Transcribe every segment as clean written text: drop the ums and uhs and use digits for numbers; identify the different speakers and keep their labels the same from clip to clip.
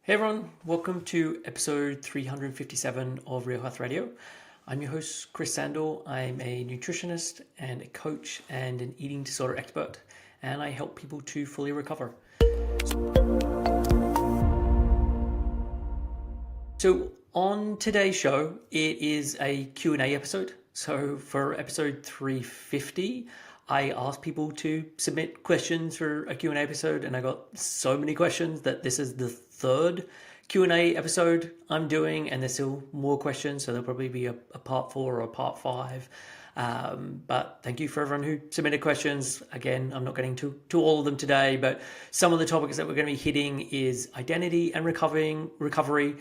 Speaker 1: Hey everyone, welcome to episode 357 of Real Health Radio. I'm your host, Chris Sandel. I'm a nutritionist and a coach and an eating disorder expert, and I help people to fully recover. So on today's show, it is a Q&A episode. So for episode 350, I asked people to submit questions for a Q&A episode, and I got so many questions that this is the third Q&A episode I'm doing, and there's still more questions, so there'll probably be a part 4 or a part 5. But thank you for everyone who submitted questions. Again, I'm not getting to all of them today, but some of the topics that we're going to be hitting is identity and recovery,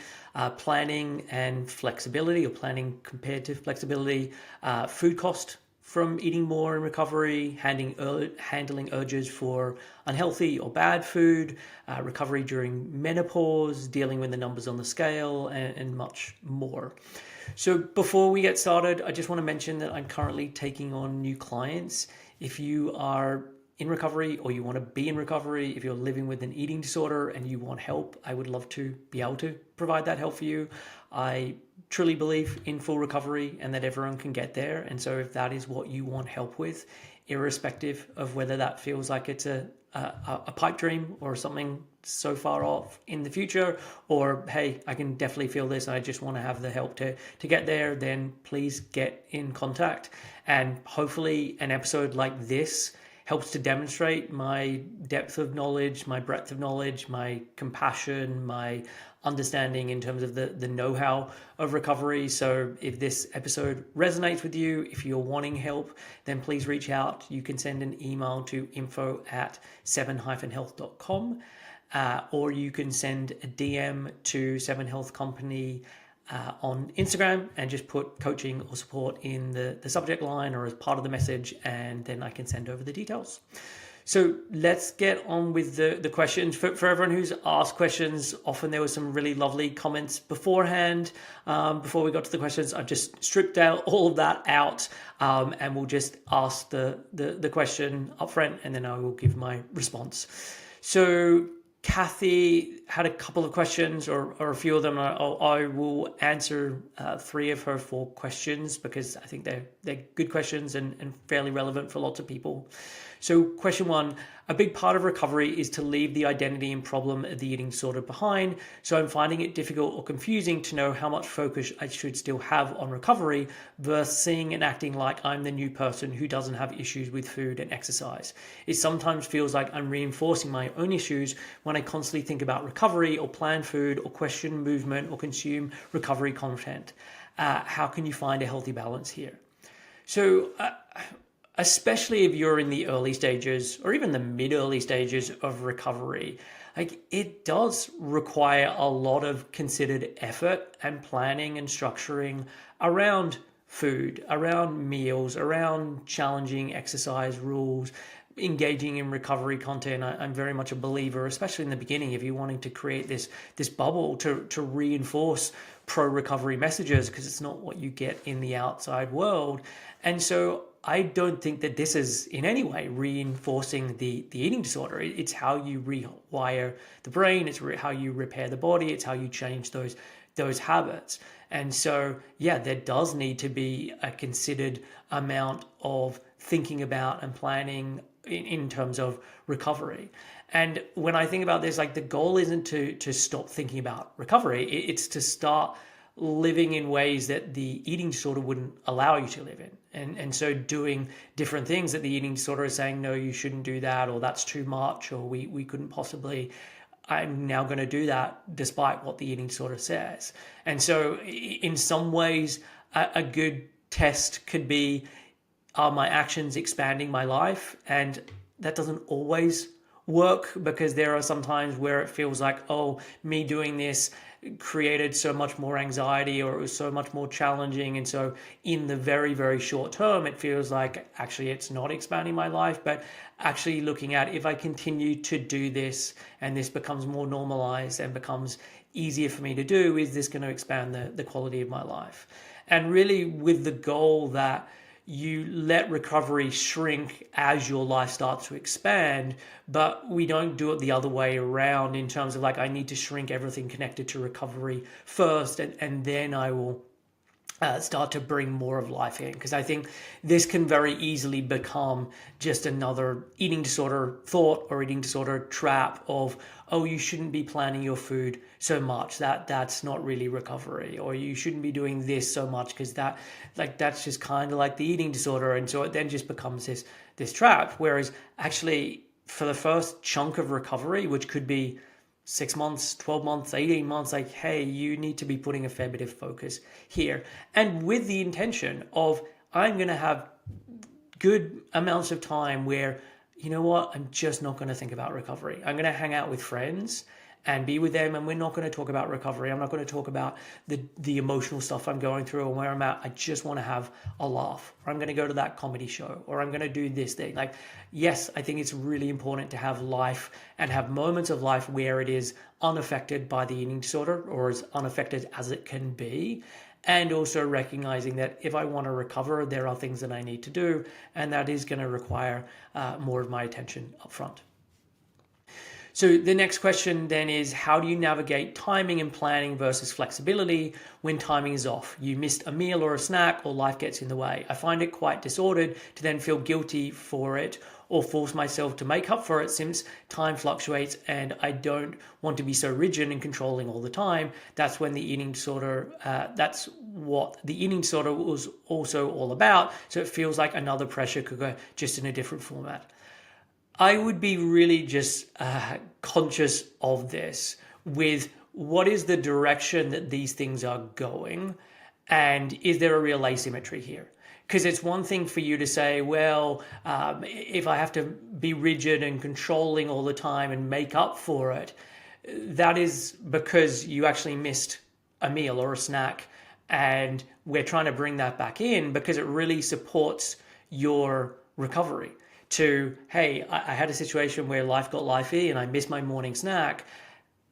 Speaker 1: planning and flexibility, or planning compared to flexibility, food cost from eating more in recovery, handling urges for unhealthy or bad food, recovery during menopause, dealing with the numbers on the scale, and much more. So before we get started, I just want to mention that I'm currently taking on new clients. If you are in recovery or you want to be in recovery, if you're living with an eating disorder and you want help, I would love to be able to provide that help for you. I truly believe in full recovery and that everyone can get there. And so if that is what you want help with, irrespective of whether that feels like it's a pipe dream or something so far off in the future, or hey, I can definitely feel this, I just want to have the help to get there, then please get in contact. And hopefully an episode like this helps to demonstrate my depth of knowledge, my breadth of knowledge, my compassion, my understanding in terms of the know-how of recovery. So if this episode resonates with you, if you're wanting help, then please reach out. You can send an email to info@7-health.com, or you can send a DM to 7 Health Company on Instagram and just put coaching or support in the subject line or as part of the message, and then I can send over the details. So let's get on with the questions. For everyone who's asked questions, often there were some really lovely comments beforehand. Before we got to the questions, I've just stripped out all of that out, and we'll just ask the question up front, and then I will give my response. So Kathy had a couple of questions, or a few of them. I will answer 3 of her 4 questions because I think they're good questions and fairly relevant for lots of people. So question 1, a big part of recovery is to leave the identity and problem of the eating disorder behind. So I'm finding it difficult or confusing to know how much focus I should still have on recovery versus seeing and acting like I'm the new person who doesn't have issues with food and exercise. It sometimes feels like I'm reinforcing my own issues when I constantly think about recovery or plan food or question movement or consume recovery content. How can you find a healthy balance here? So especially if you're in the early stages or even the mid-early stages of recovery, like it does require a lot of considered effort and planning and structuring around food, around meals, around challenging exercise rules, engaging in recovery content. I'm very much a believer, especially in the beginning, if you're wanting to create this bubble to reinforce pro-recovery messages, because it's not what you get in the outside world. And so I don't think that this is in any way reinforcing the eating disorder. It's how you rewire the brain. It's how you repair the body. It's how you change those habits. And so, yeah, there does need to be a considered amount of thinking about and planning in terms of recovery. And when I think about this, like the goal isn't to stop thinking about recovery. It's to start living in ways that the eating disorder wouldn't allow you to live in. And so doing different things that the eating disorder is saying, no, you shouldn't do that, or that's too much, or we couldn't possibly, I'm now going to do that despite what the eating disorder says. And so in some ways, a good test could be, are my actions expanding my life? And that doesn't always work, because there are some times where it feels like, oh, me doing this created so much more anxiety, or it was so much more challenging. And so in the very, very short term, it feels like actually it's not expanding my life, but actually looking at, if I continue to do this and this becomes more normalized and becomes easier for me to do, is this going to expand the quality of my life? And really with the goal that you let recovery shrink as your life starts to expand, but we don't do it the other way around in terms of like, I need to shrink everything connected to recovery first, and then I will start to bring more of life in. Because I think this can very easily become just another eating disorder thought or eating disorder trap of, oh, you shouldn't be planning your food so much. That's not really recovery. Or you shouldn't be doing this so much because that's just kind of like the eating disorder. And so it then just becomes this trap. Whereas actually for the first chunk of recovery, which could be 6 months, 12 months, 18 months, like, hey, you need to be putting a fair bit of focus here. And with the intention of, I'm going to have good amounts of time where, you know what, I'm just not going to think about recovery. I'm going to hang out with friends and be with them, and we're not going to talk about recovery. I'm not going to talk about the emotional stuff I'm going through or where I'm at. I just want to have a laugh, or I'm going to go to that comedy show, or I'm going to do this thing. Like, yes, I think it's really important to have life and have moments of life where it is unaffected by the eating disorder, or as unaffected as it can be. And also recognizing that if I want to recover, there are things that I need to do, and that is going to require more of my attention up front. So the next question then is, how do you navigate timing and planning versus flexibility when timing is off? You missed a meal or a snack, or life gets in the way. I find it quite disordered to then feel guilty for it or force myself to make up for it, since time fluctuates and I don't want to be so rigid and controlling all the time. That's when the eating disorder, that's what the eating disorder was also all about. So it feels like another pressure cooker, just in a different format. I would be really just conscious of this with what is the direction that these things are going, and is there a real asymmetry here? Because it's one thing for you to say, well, if I have to be rigid and controlling all the time and make up for it, that is because you actually missed a meal or a snack, and we're trying to bring that back in because it really supports your recovery. To, hey, I had a situation where life got lifey and I missed my morning snack.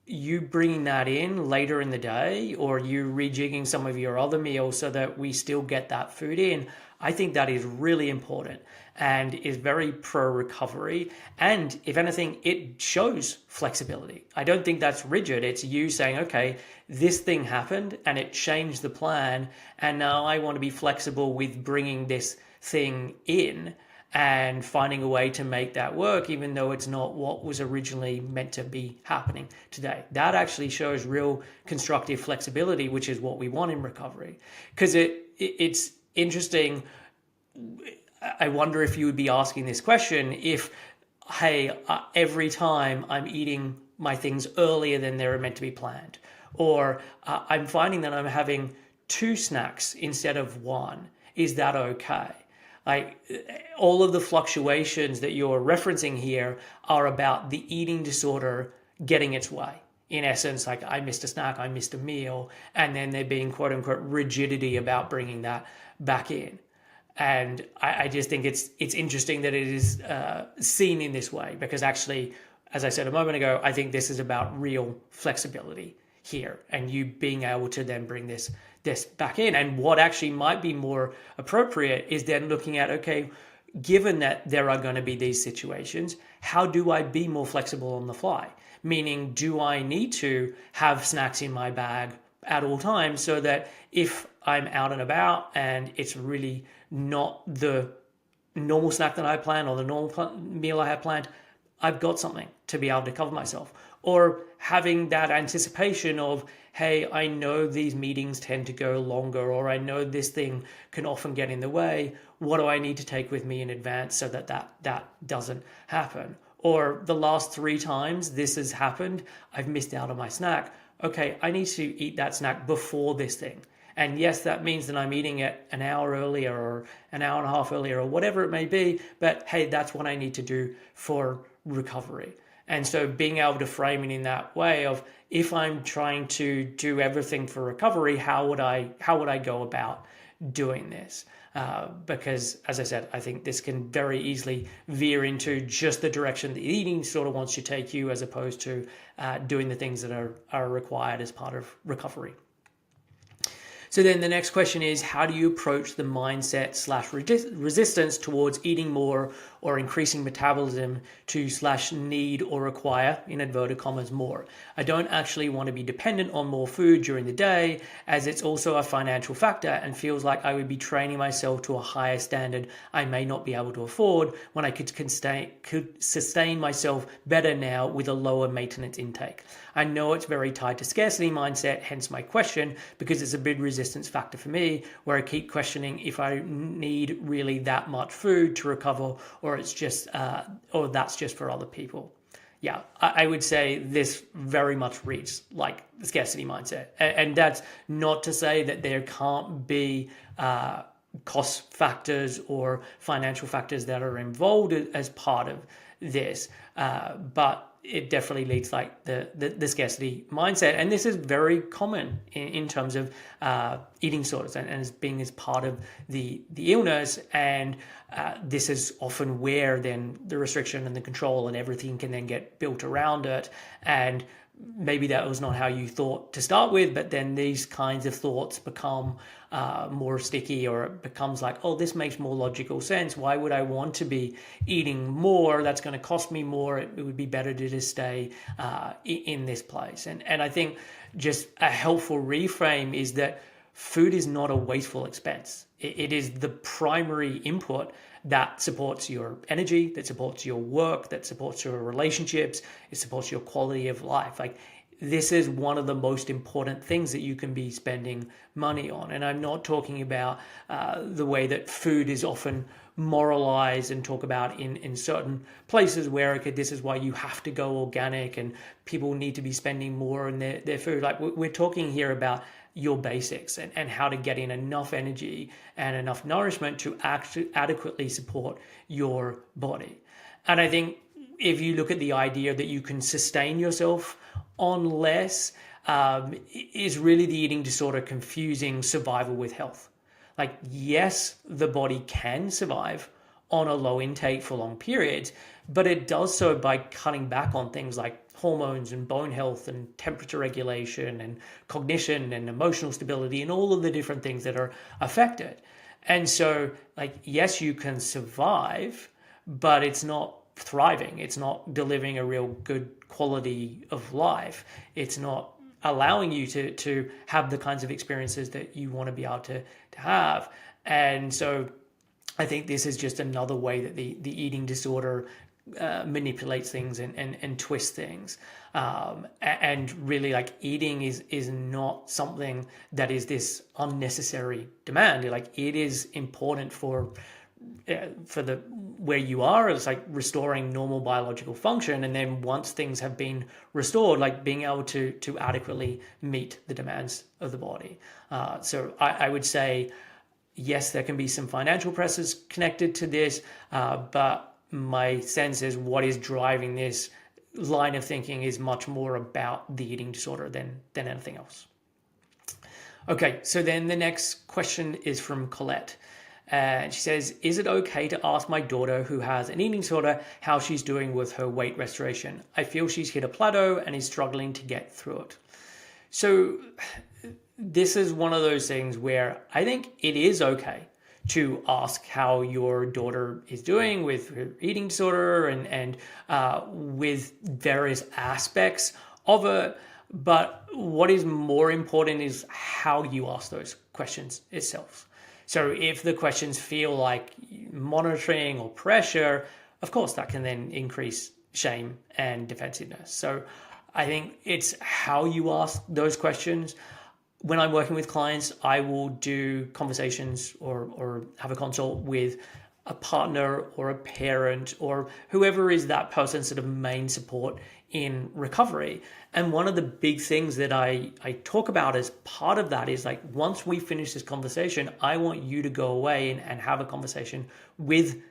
Speaker 1: You bringing that in later in the day, or you rejigging some of your other meals so that we still get that food in, I think that is really important and is very pro-recovery. And if anything, it shows flexibility. I don't think that's rigid. It's you saying, okay, this thing happened and it changed the plan, and now I want to be flexible with bringing this thing in and finding a way to make that work, even though it's not what was originally meant to be happening today. That actually shows real constructive flexibility, which is what we want in recovery. Because it's interesting. I wonder if you would be asking this question if, hey, every time I'm eating my things earlier than they're meant to be planned, or I'm finding that I'm having 2 snacks instead of 1. Is that okay? Like, all of the fluctuations that you're referencing here are about the eating disorder getting its way. In essence, like, I missed a snack, I missed a meal, and then there being quote unquote rigidity about bringing that back in. And I just think it's interesting that it is seen in this way, because actually, as I said a moment ago, I think this is about real flexibility here, and you being able to then bring this back in. And what actually might be more appropriate is then looking at, okay, given that there are going to be these situations, how do I be more flexible on the fly? Meaning, do I need to have snacks in my bag at all times so that if I'm out and about and it's really not the normal snack that I plan or the normal meal I have planned, I've got something to be able to cover myself? Or having that anticipation of, hey, I know these meetings tend to go longer, or I know this thing can often get in the way. What do I need to take with me in advance so that doesn't happen? Or the last 3 times this has happened, I've missed out on my snack. Okay, I need to eat that snack before this thing. And yes, that means that I'm eating it an hour earlier or an hour and a half earlier or whatever it may be. But hey, that's what I need to do for recovery. And so being able to frame it in that way of, if I'm trying to do everything for recovery, how would I go about doing this? Because, as I said, I think this can very easily veer into just the direction the eating sort of wants to take you, as opposed to doing the things that are required as part of recovery. So then the next question is, how do you approach the mindset slash resistance towards eating more or increasing metabolism to slash need or require, in inverted commas, more? I don't actually want to be dependent on more food during the day, as it's also a financial factor and feels like I would be training myself to a higher standard I may not be able to afford when I could sustain myself better now with a lower maintenance intake. I know it's very tied to scarcity mindset, hence my question, because it's a big resistance factor for me, where I keep questioning if I need really that much food to recover, or it's just, or that's just for other people. Yeah, I would say this very much reads like the scarcity mindset. And that's not to say that there can't be cost factors or financial factors that are involved as part of this, but it definitely leads like the scarcity mindset. And this is very common in terms of eating disorders and as being as part of the illness. And this is often where then the restriction and the control and everything can then get built around it. And maybe that was not how you thought to start with, but then these kinds of thoughts become more sticky, or it becomes like, oh, this makes more logical sense. Why would I want to be eating more? That's going to cost me more. It would be better to just stay in this place. And I think just a helpful reframe is that food is not a wasteful expense. It is the primary input that supports your energy, that supports your work, that supports your relationships, it supports your quality of life. Like, this is one of the most important things that you can be spending money on. And I'm not talking about the way that food is often moralized and talk about in certain places where, okay, this is why you have to go organic and people need to be spending more on their food. Like, we're talking here about your basics and how to get in enough energy and enough nourishment to actually adequately support your body. And I think if you look at the idea that you can sustain yourself on less, is really the eating disorder confusing survival with health. Like, yes, the body can survive on a low intake for long periods, but it does so by cutting back on things like hormones and bone health and temperature regulation and cognition and emotional stability and all of the different things that are affected. And so, like, yes, you can survive, but it's not thriving. It's not delivering a real good quality of life. It's not allowing you to have the kinds of experiences that you want to be able to have. And so I think this is just another way that the eating disorder manipulates things and twists things. And really, like, eating is not something that is this unnecessary demand. Like, it is important for the where you are. It's like restoring normal biological function, and then once things have been restored, like being able to adequately meet the demands of the body. So I would say, yes, there can be some financial pressures connected to this, but my sense is what is driving this line of thinking is much more about the eating disorder than anything else. Okay, so then the next question is from Colette. And she says, is it okay to ask my daughter who has an eating disorder how she's doing with her weight restoration? I feel she's hit a plateau and is struggling to get through it. So this is one of those things where I think it is okay to ask how your daughter is doing with her eating disorder and with various aspects of it. But what is more important is how you ask those questions itself. So if the questions feel like monitoring or pressure, of course, that can then increase shame and defensiveness. So I think it's how you ask those questions. When I'm working with clients, I will do conversations or have a consult with a partner or a parent or whoever is that person's sort of main support in recovery. And one of the big things that I talk about as part of that is, like, once we finish this conversation, I want you to go away and have a conversation with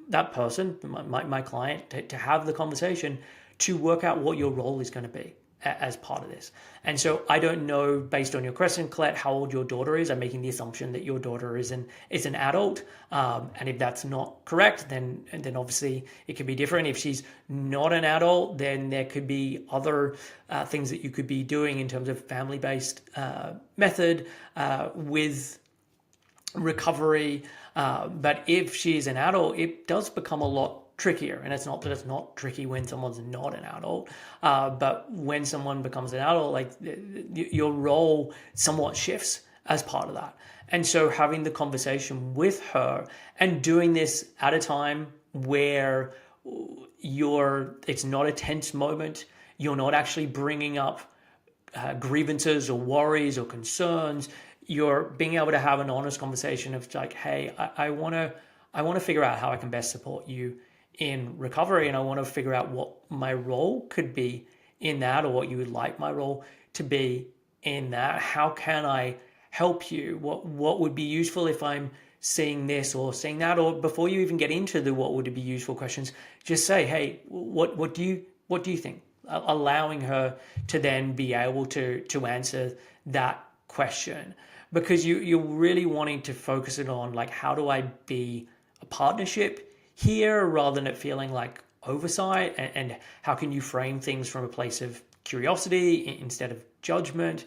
Speaker 1: that person, my client, to have the conversation to work out what your role is going to be as part of this. And so I don't know, based on your question, Colette, how old your daughter is. I'm making the assumption that your daughter is an adult. And if that's not correct, then obviously it could be different. If she's not an adult, then there could be other things that you could be doing in terms of family-based method with recovery. But if she's an adult, it does become a lot trickier. And it's not that it's not tricky when someone's not an adult, but when someone becomes an adult, like your role somewhat shifts as part of that. And so having the conversation with her and doing this at a time where it's not a tense moment, you're not actually bringing up grievances or worries or concerns, you're being able to have an honest conversation of like, hey, I want to figure out how I can best support you in recovery, and I want to figure out what my role could be in that, or what you would like my role to be in that. How can I help you? What would be useful if I'm seeing this or seeing that? Or before you even get into the what would it be useful questions, just say, hey, what do you think? Allowing her to then be able to answer that question, because you're really wanting to focus it on like, how do I be a partnership here rather than it feeling like oversight, and how can you frame things from a place of curiosity instead of judgment.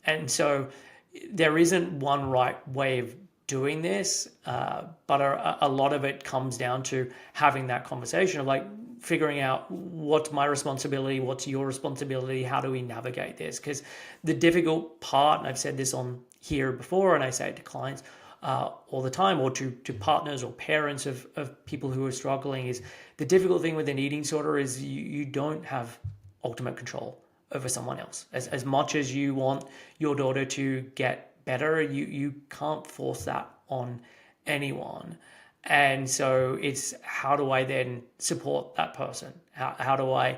Speaker 1: And so there isn't one right way of doing this, but a lot of it comes down to having that conversation of like figuring out what's my responsibility, what's your responsibility, how do we navigate this? Because the difficult part, and I've said this on here before, and I say it to clients all the time, or to partners or parents of people who are struggling, is the difficult thing with an eating disorder is you don't have ultimate control over someone else. As much as you want your daughter to get better, you can't force that on anyone. And so it's, how do I then support that person? How do I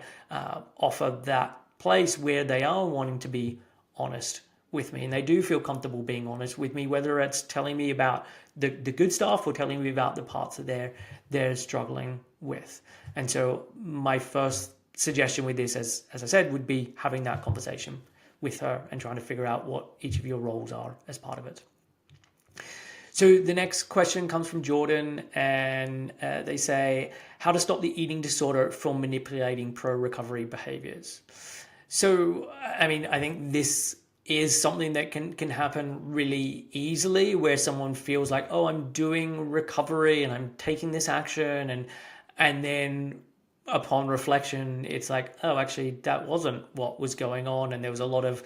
Speaker 1: offer that place where they are wanting to be honest with me, and they do feel comfortable being honest with me, whether it's telling me about the good stuff or telling me about the parts that they're struggling with. And so my first suggestion with this, as I said, would be having that conversation with her and trying to figure out what each of your roles are as part of it. So the next question comes from Jordan, and they say, how to stop the eating disorder from manipulating pro-recovery behaviors. So, I mean, I think this is something that can happen really easily, where someone feels like, oh, I'm doing recovery and I'm taking this action, and then upon reflection, it's like, oh, actually, that wasn't what was going on, and there was a lot of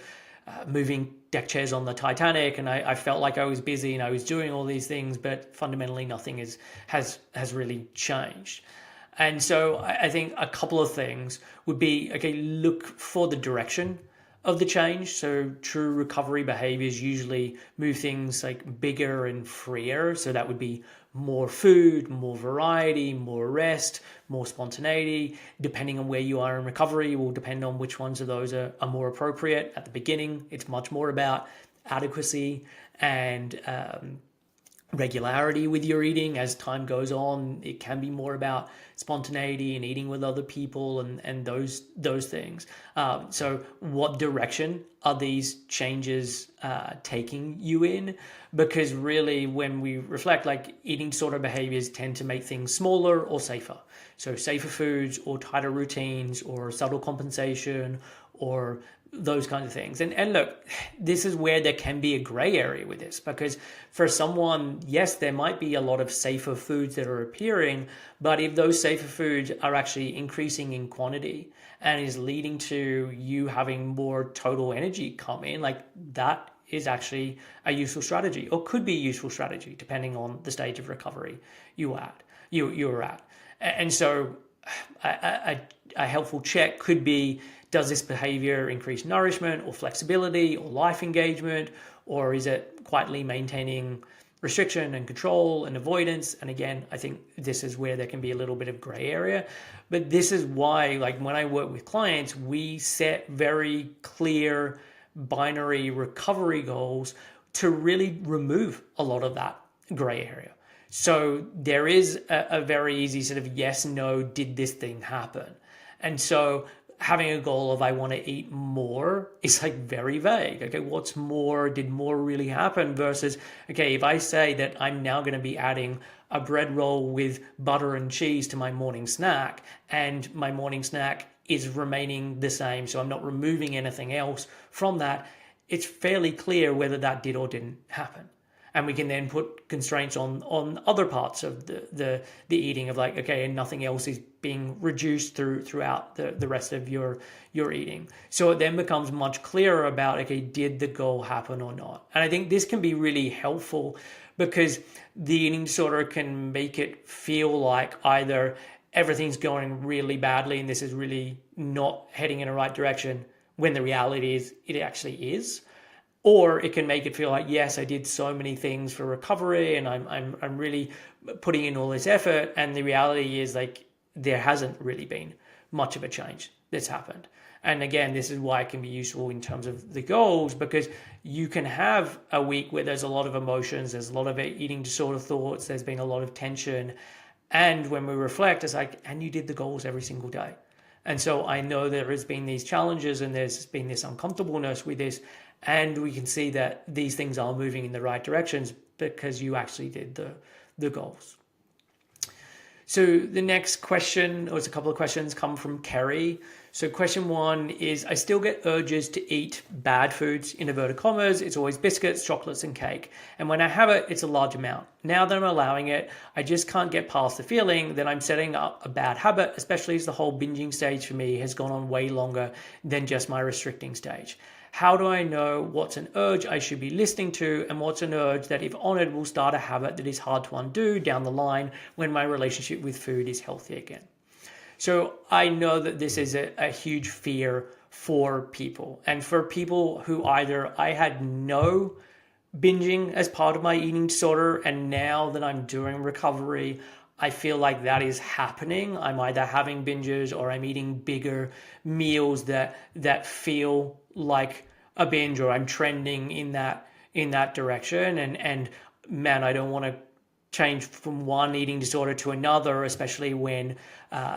Speaker 1: moving deck chairs on the Titanic, and I felt like I was busy and I was doing all these things, but fundamentally nothing has really changed. And so I think a couple of things would be, okay, look for the direction of the change. So true recovery behaviors usually move things like bigger and freer. So that would be more food, more variety, more rest, more spontaneity. Depending on where you are in recovery will depend on which ones of those are more appropriate. At the beginning, it's much more about adequacy and regularity with your eating. As time goes on, it can be more about spontaneity and eating with other people and those things. So what direction are these changes taking you in? Because really, when we reflect, like, eating disorder behaviors tend to make things smaller or safer. So safer foods or tighter routines or subtle compensation or those kinds of things. And look, this is where there can be a gray area with this, because for someone, yes, there might be a lot of safer foods that are appearing, but if those safer foods are actually increasing in quantity and is leading to you having more total energy come in, like, that is actually a useful strategy, or could be a useful strategy depending on the stage of recovery you're at. And so a helpful check could be, does this behavior increase nourishment or flexibility or life engagement, or is it quietly maintaining restriction and control and avoidance? And again, I think this is where there can be a little bit of gray area. But this is why, like, when I work with clients, we set very clear binary recovery goals to really remove a lot of that gray area. So there is a very easy sort of yes, no, did this thing happen? And so having a goal of I want to eat more is like very vague. Okay, what's more? Did more really happen? Versus, okay, if I say that I'm now going to be adding a bread roll with butter and cheese to my morning snack, and my morning snack is remaining the same, so I'm not removing anything else from that, it's fairly clear whether that did or didn't happen. And we can then put constraints on other parts of the eating of like, okay, and nothing else is being reduced throughout the rest of your eating. So it then becomes much clearer about, okay, did the goal happen or not? And I think this can be really helpful because the eating disorder can make it feel like either everything's going really badly and this is really not heading in the right direction, when the reality is it actually is. Or it can make it feel like, yes, I did so many things for recovery and I'm really putting in all this effort. And the reality is like there hasn't really been much of a change that's happened. And again, this is why it can be useful in terms of the goals, because you can have a week where there's a lot of emotions, there's a lot of eating disorder thoughts, there's been a lot of tension. And when we reflect, it's like, and you did the goals every single day. And so I know there has been these challenges and there's been this uncomfortableness with this. And we can see that these things are moving in the right directions because you actually did the goals. So the next question, or it's a couple of questions, come from Kerry. So question one is, I still get urges to eat bad foods, in inverted commas. It's always biscuits, chocolates, and cake. And when I have it, it's a large amount. Now that I'm allowing it, I just can't get past the feeling that I'm setting up a bad habit, especially as the whole binging stage for me has gone on way longer than just my restricting stage. How do I know what's an urge I should be listening to and what's an urge that, if honored, will start a habit that is hard to undo down the line when my relationship with food is healthy again? So I know that this is a huge fear for people, and for people who either I had no binging as part of my eating disorder, and now that I'm doing recovery, I feel like that is happening. I'm either having binges or I'm eating bigger meals that feel like a binge, or I'm trending in that direction. And man, I don't want to change from one eating disorder to another, especially when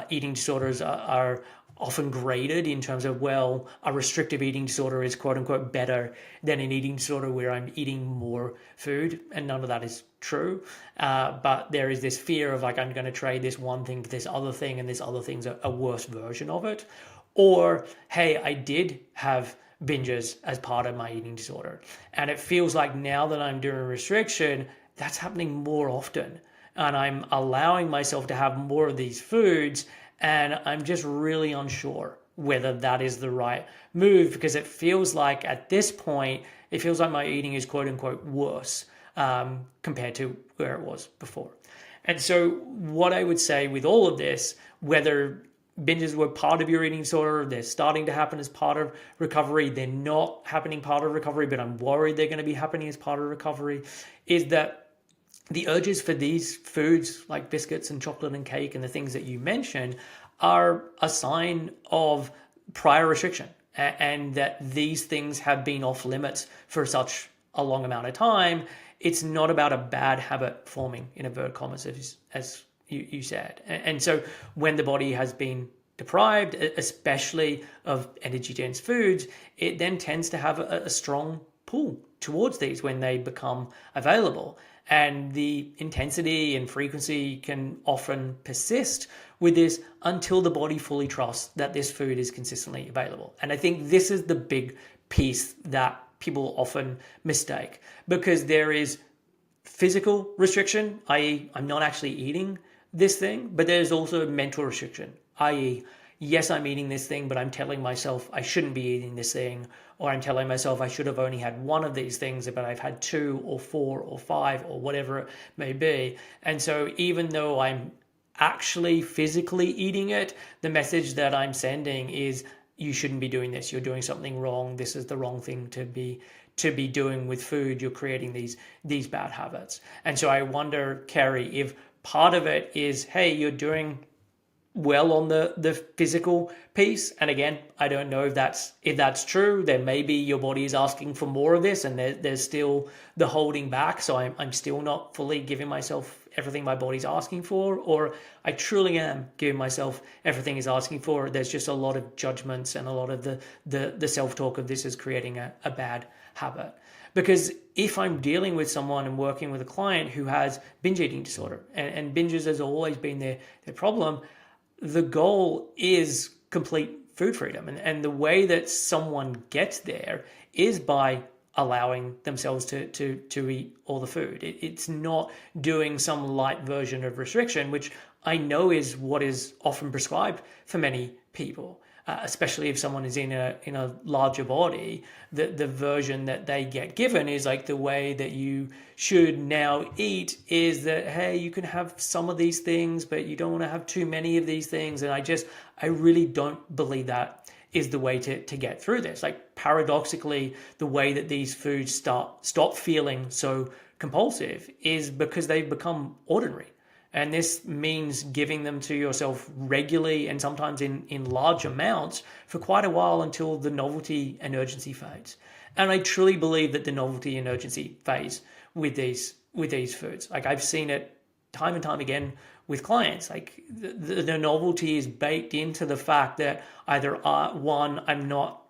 Speaker 1: eating disorders are often graded in terms of, well, a restrictive eating disorder is quote unquote better than an eating disorder where I'm eating more food, and none of that is true. But there is this fear of like, I'm going to trade this one thing for this other thing, and this other thing's a worse version of it. Or, hey, I did have binges as part of my eating disorder, and it feels like now that I'm doing restriction, that's happening more often, and I'm allowing myself to have more of these foods, and I'm just really unsure whether that is the right move, because it feels like at this point, it feels like my eating is quote unquote worse compared to where it was before. And so what I would say with all of this, whether binges were part of your eating disorder, they're starting to happen as part of recovery, they're not happening part of recovery, but I'm worried they're going to be happening as part of recovery, is that the urges for these foods like biscuits and chocolate and cake and the things that you mentioned are a sign of prior restriction, and that these things have been off limits for such a long amount of time. It's not about a bad habit forming, in inverted commas, as you said. And so when the body has been deprived, especially of energy-dense foods, it then tends to have a strong pull towards these when they become available. And the intensity and frequency can often persist with this until the body fully trusts that this food is consistently available. And I think this is the big piece that people often mistake, because there is physical restriction, i.e., I'm not actually eating this thing, but there's also mental restriction, i.e., yes, I'm eating this thing, but I'm telling myself I shouldn't be eating this thing, or I'm telling myself I should have only had one of these things, but I've had 2 or 4 or 5 or whatever it may be. And so even though I'm actually physically eating it, the message that I'm sending is, you shouldn't be doing this. You're doing something wrong. This is the wrong thing to be doing with food. You're creating these bad habits. And so I wonder, Kerry, if part of it is, hey, you're doing well on the physical piece. And again, I don't know if that's true. There may be your body is asking for more of this, and there's still the holding back. So I'm still not fully giving myself everything my body's asking for, or I truly am giving myself everything it's asking for. There's just a lot of judgments and a lot of the self-talk of this is creating a bad habit. Because if I'm dealing with someone and working with a client who has binge eating disorder, and binges has always been their problem, the goal is complete food freedom. And the way that someone gets there is by allowing themselves to eat all the food. It's not doing some light version of restriction, which I know is what is often prescribed for many people. Especially if someone is in a larger body, the version that they get given is like the way that you should now eat is that, hey, you can have some of these things, but you don't want to have too many of these things. And I really don't believe that is the way to get through this. Like paradoxically, the way that these foods stop feeling so compulsive is because they've become ordinary. And this means giving them to yourself regularly and sometimes in large amounts for quite a while until the novelty and urgency fades. And I truly believe that the novelty and urgency phase with these foods. Like I've seen it time and time again with clients. Like the novelty is baked into the fact that either one, I'm not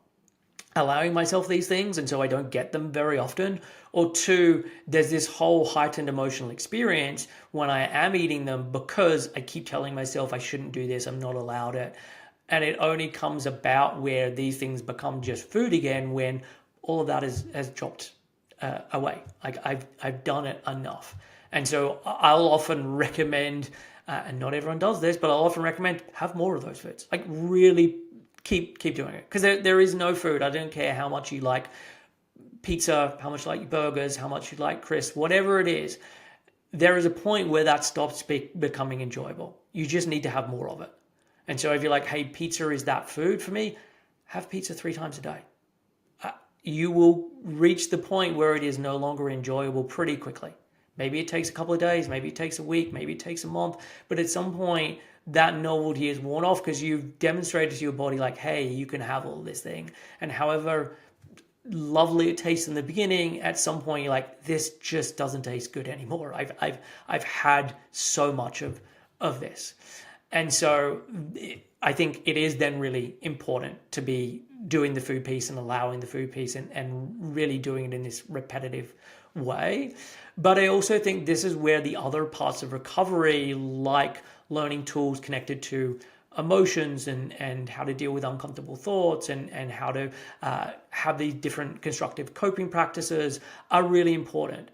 Speaker 1: allowing myself these things and so I don't get them very often, or two, there's this whole heightened emotional experience when I am eating them because I keep telling myself I shouldn't do this, I'm not allowed it. And it only comes about where these things become just food again when all of that has dropped away. Like I've done it enough. And so I'll often recommend, and not everyone does this, but I'll often recommend have more of those foods. Like really keep doing it, because there is no food. I don't care how much you like pizza, how much you like burgers, how much you like crisps, whatever it is. There is a point where that stops becoming enjoyable. You just need to have more of it. And so if you're like, hey, pizza is that food for me, have pizza 3 times a day. You will reach the point where it is no longer enjoyable pretty quickly. Maybe it takes a couple of days, maybe it takes a week, maybe it takes a month, but at some point that novelty is worn off because you've demonstrated to your body like, hey, you can have all this thing. And however lovely it tastes in the beginning, at some point you're like, this just doesn't taste good anymore. I've had so much of this. And so I think it is then really important to be doing the food piece and allowing the food piece and really doing it in this repetitive way. But I also think this is where the other parts of recovery, like learning tools connected to emotions and how to deal with uncomfortable thoughts and how to have these different constructive coping practices, are really important.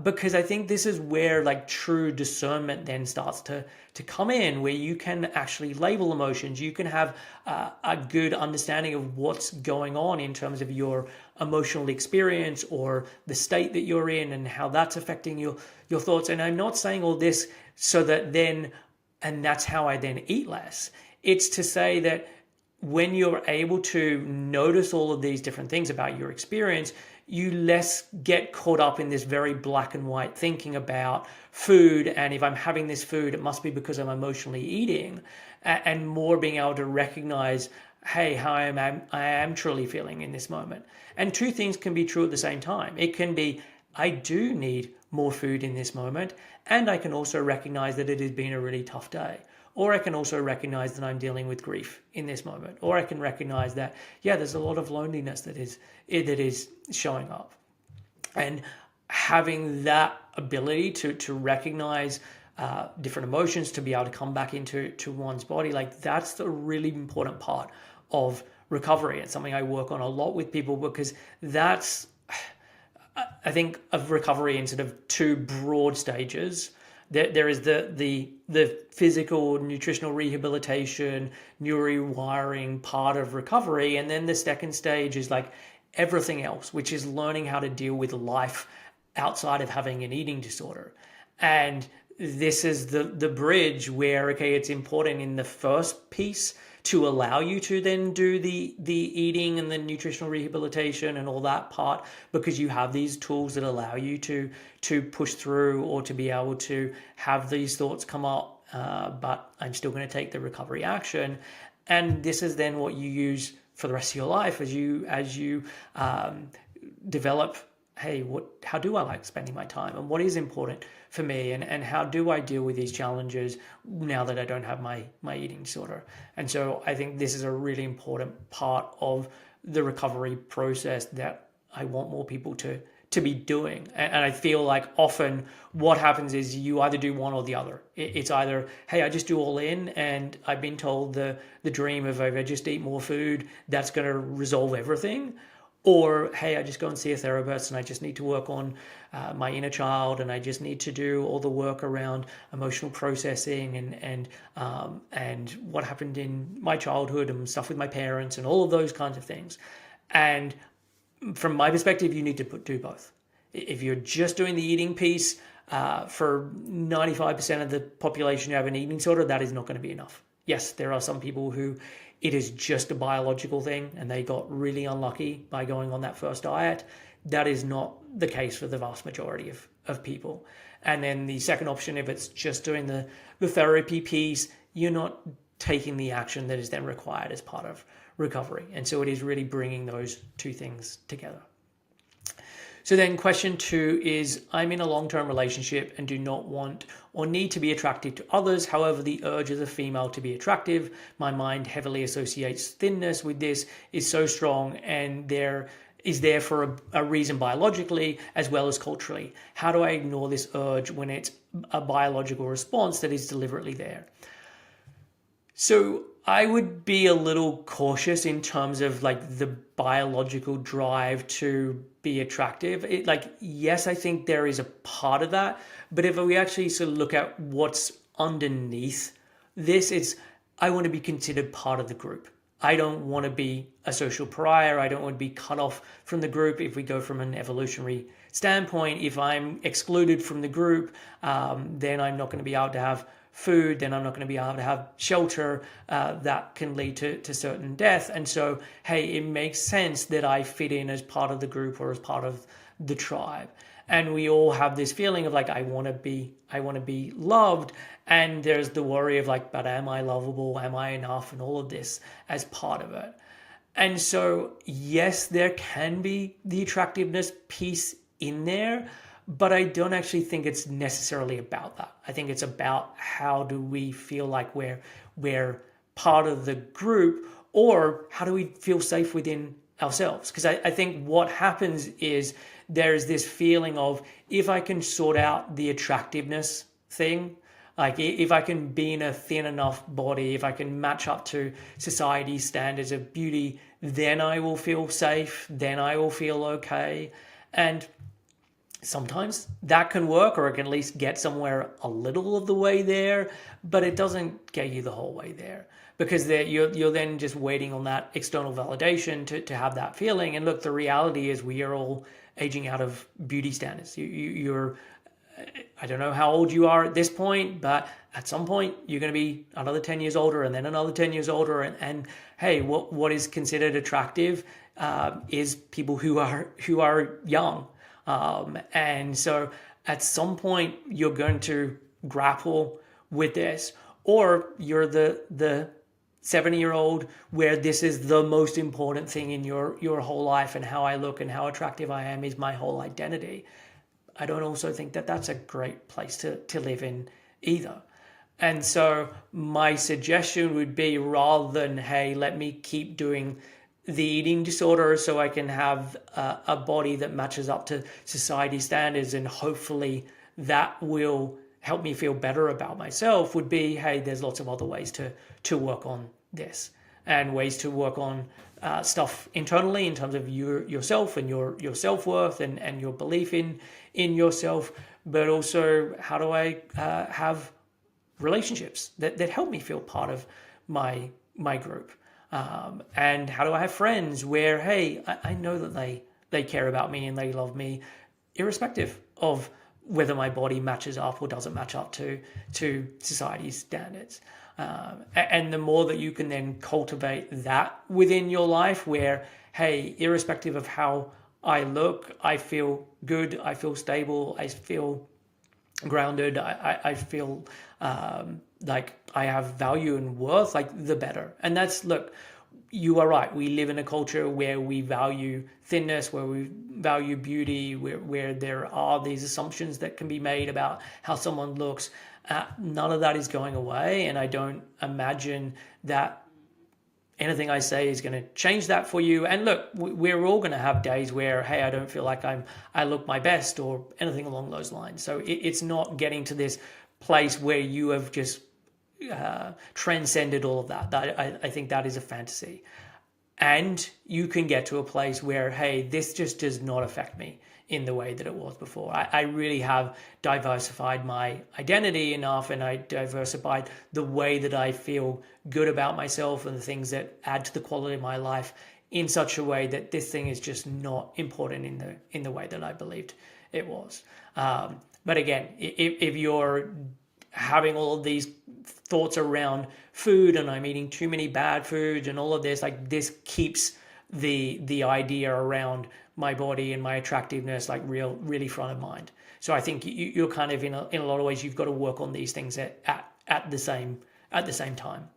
Speaker 1: Because I think this is where like true discernment then starts to come in, where you can actually label emotions. You can have a good understanding of what's going on in terms of your emotional experience or the state that you're in and how that's affecting your thoughts. And I'm not saying all this so that then, and that's how I then eat less. It's to say that when you're able to notice all of these different things about your experience, you less get caught up in this very black and white thinking about food. And if I'm having this food, it must be because I'm emotionally eating, and more being able to recognize, hey, how I am truly feeling in this moment. And two things can be true at the same time. It can be, I do need more food in this moment, and I can also recognize that it has been a really tough day. Or I can also recognize that I'm dealing with grief in this moment. Or I can recognize that, yeah, there's a lot of loneliness that is showing up. And having that ability to recognize different emotions, to be able to come back into one's body, like that's the really important part of recovery. It's something I work on a lot with people, because that's, I think, of recovery in sort of two broad stages. There is the physical, nutritional rehabilitation, neurowiring part of recovery. And then the second stage is like everything else, which is learning how to deal with life outside of having an eating disorder. And this is the bridge where, okay, it's important in the first piece to allow you to then do the eating and the nutritional rehabilitation and all that part, because you have these tools that allow you to push through, or to be able to have these thoughts come up, but I'm still going to take the recovery action. And this is then what you use for the rest of your life as you develop hey, how do I like spending my time, and what is important for me, and how do I deal with these challenges now that I don't have my eating disorder. And so I think this is a really important part of the recovery process that I want more people to be doing. And I feel like often what happens is you either do one or the other. It's either, hey, I just do all in, and I've been told the dream of if I just eat more food, that's going to resolve everything. Or, hey, I just go and see a therapist and I just need to work on my inner child, and I just need to do all the work around emotional processing and what happened in my childhood and stuff with my parents and all of those kinds of things. And from my perspective, you need to do both. If you're just doing the eating piece, for 95% of the population who have an eating disorder, that is not going to be enough. Yes, there are some people who it is just a biological thing and they got really unlucky by going on that first diet. That is not the case for the vast majority of people. And then the second option, if it's just doing the therapy piece, you're not taking the action that is then required as part of recovery. And so it is really bringing those two things together. So then question 2 is, I'm in a long-term relationship and do not want or need to be attractive to others. However, the urge as a female to be attractive, my mind heavily associates thinness with this, is so strong, and there is there for a reason biologically as well as culturally. How do I ignore this urge when it's a biological response that is deliberately there? So I would be a little cautious in terms of like the biological drive to be attractive. Yes, I think there is a part of that, but if we actually sort of look at what's underneath this, it's I want to be considered part of the group. I don't want to be a social pariah. I don't want to be cut off from the group. If we go from an evolutionary standpoint, if I'm excluded from the group, then I'm not going to be able to have food, then I'm not going to be able to have shelter. That can lead to certain death. And so, hey, it makes sense that I fit in as part of the group or as part of the tribe. And we all have this feeling of like, I want to be loved. And there's the worry of like, but am I lovable? Am I enough? And all of this as part of it. And so, yes, there can be the attractiveness piece in there, but I don't actually think it's necessarily about that. I think it's about how do we feel like we're part of the group, or how do we feel safe within ourselves? Because I think what happens is there's this feeling of, if I can sort out the attractiveness thing, like if I can be in a thin enough body, if I can match up to society's standards of beauty, then I will feel safe, then I will feel okay. And sometimes that can work, or it can at least get somewhere a little of the way there, but it doesn't get you the whole way there, because you're then just waiting on that external validation to have that feeling. And look, the reality is we are all aging out of beauty standards. You're I don't know how old you are at this point, but at some point you're going to be another 10 years older, and then another 10 years older. And hey, what is considered attractive is people who are young. And so at some point you're going to grapple with this, or you're the 70-year-old where this is the most important thing in your whole life, and how I look and how attractive I am is my whole identity. I don't also think that that's a great place to live in either. And so my suggestion would be, rather than, hey, let me keep doing the eating disorder so I can have a body that matches up to society standards, and hopefully that will help me feel better about myself, would be, hey, there's lots of other ways to work on this, and ways to work on stuff internally in terms of yourself and your self-worth and your belief in yourself, but also how do I have relationships that help me feel part of my group, and how do I have friends where, hey, I know that they care about me and they love me, irrespective of whether my body matches up or doesn't match up to society's standards. And the more that you can then cultivate that within your life, where, hey, irrespective of how I look, I feel good, I feel stable, I feel grounded, I feel like I have value and worth, like, the better. And that's, look, you are right. We live in a culture where we value thinness, where we value beauty, where there are these assumptions that can be made about how someone looks. None of that is going away, and I don't imagine that anything I say is going to change that for you. And look, we're all going to have days where, hey, I don't feel like I look my best or anything along those lines. So it's not getting to this place where you have just transcended all of that. I think that is a fantasy. And you can get to a place where, hey, this just does not affect me in the way that it was before. I really have diversified my identity enough, and I diversified the way that I feel good about myself and the things that add to the quality of my life in such a way that this thing is just not important in the way that I believed it was. But again, if you're having all of these thoughts around food and I'm eating too many bad foods and all of this, like this keeps the idea around my body and my attractiveness like really front of mind. So I think you're kind of in a lot of ways you've got to work on these things at the same time.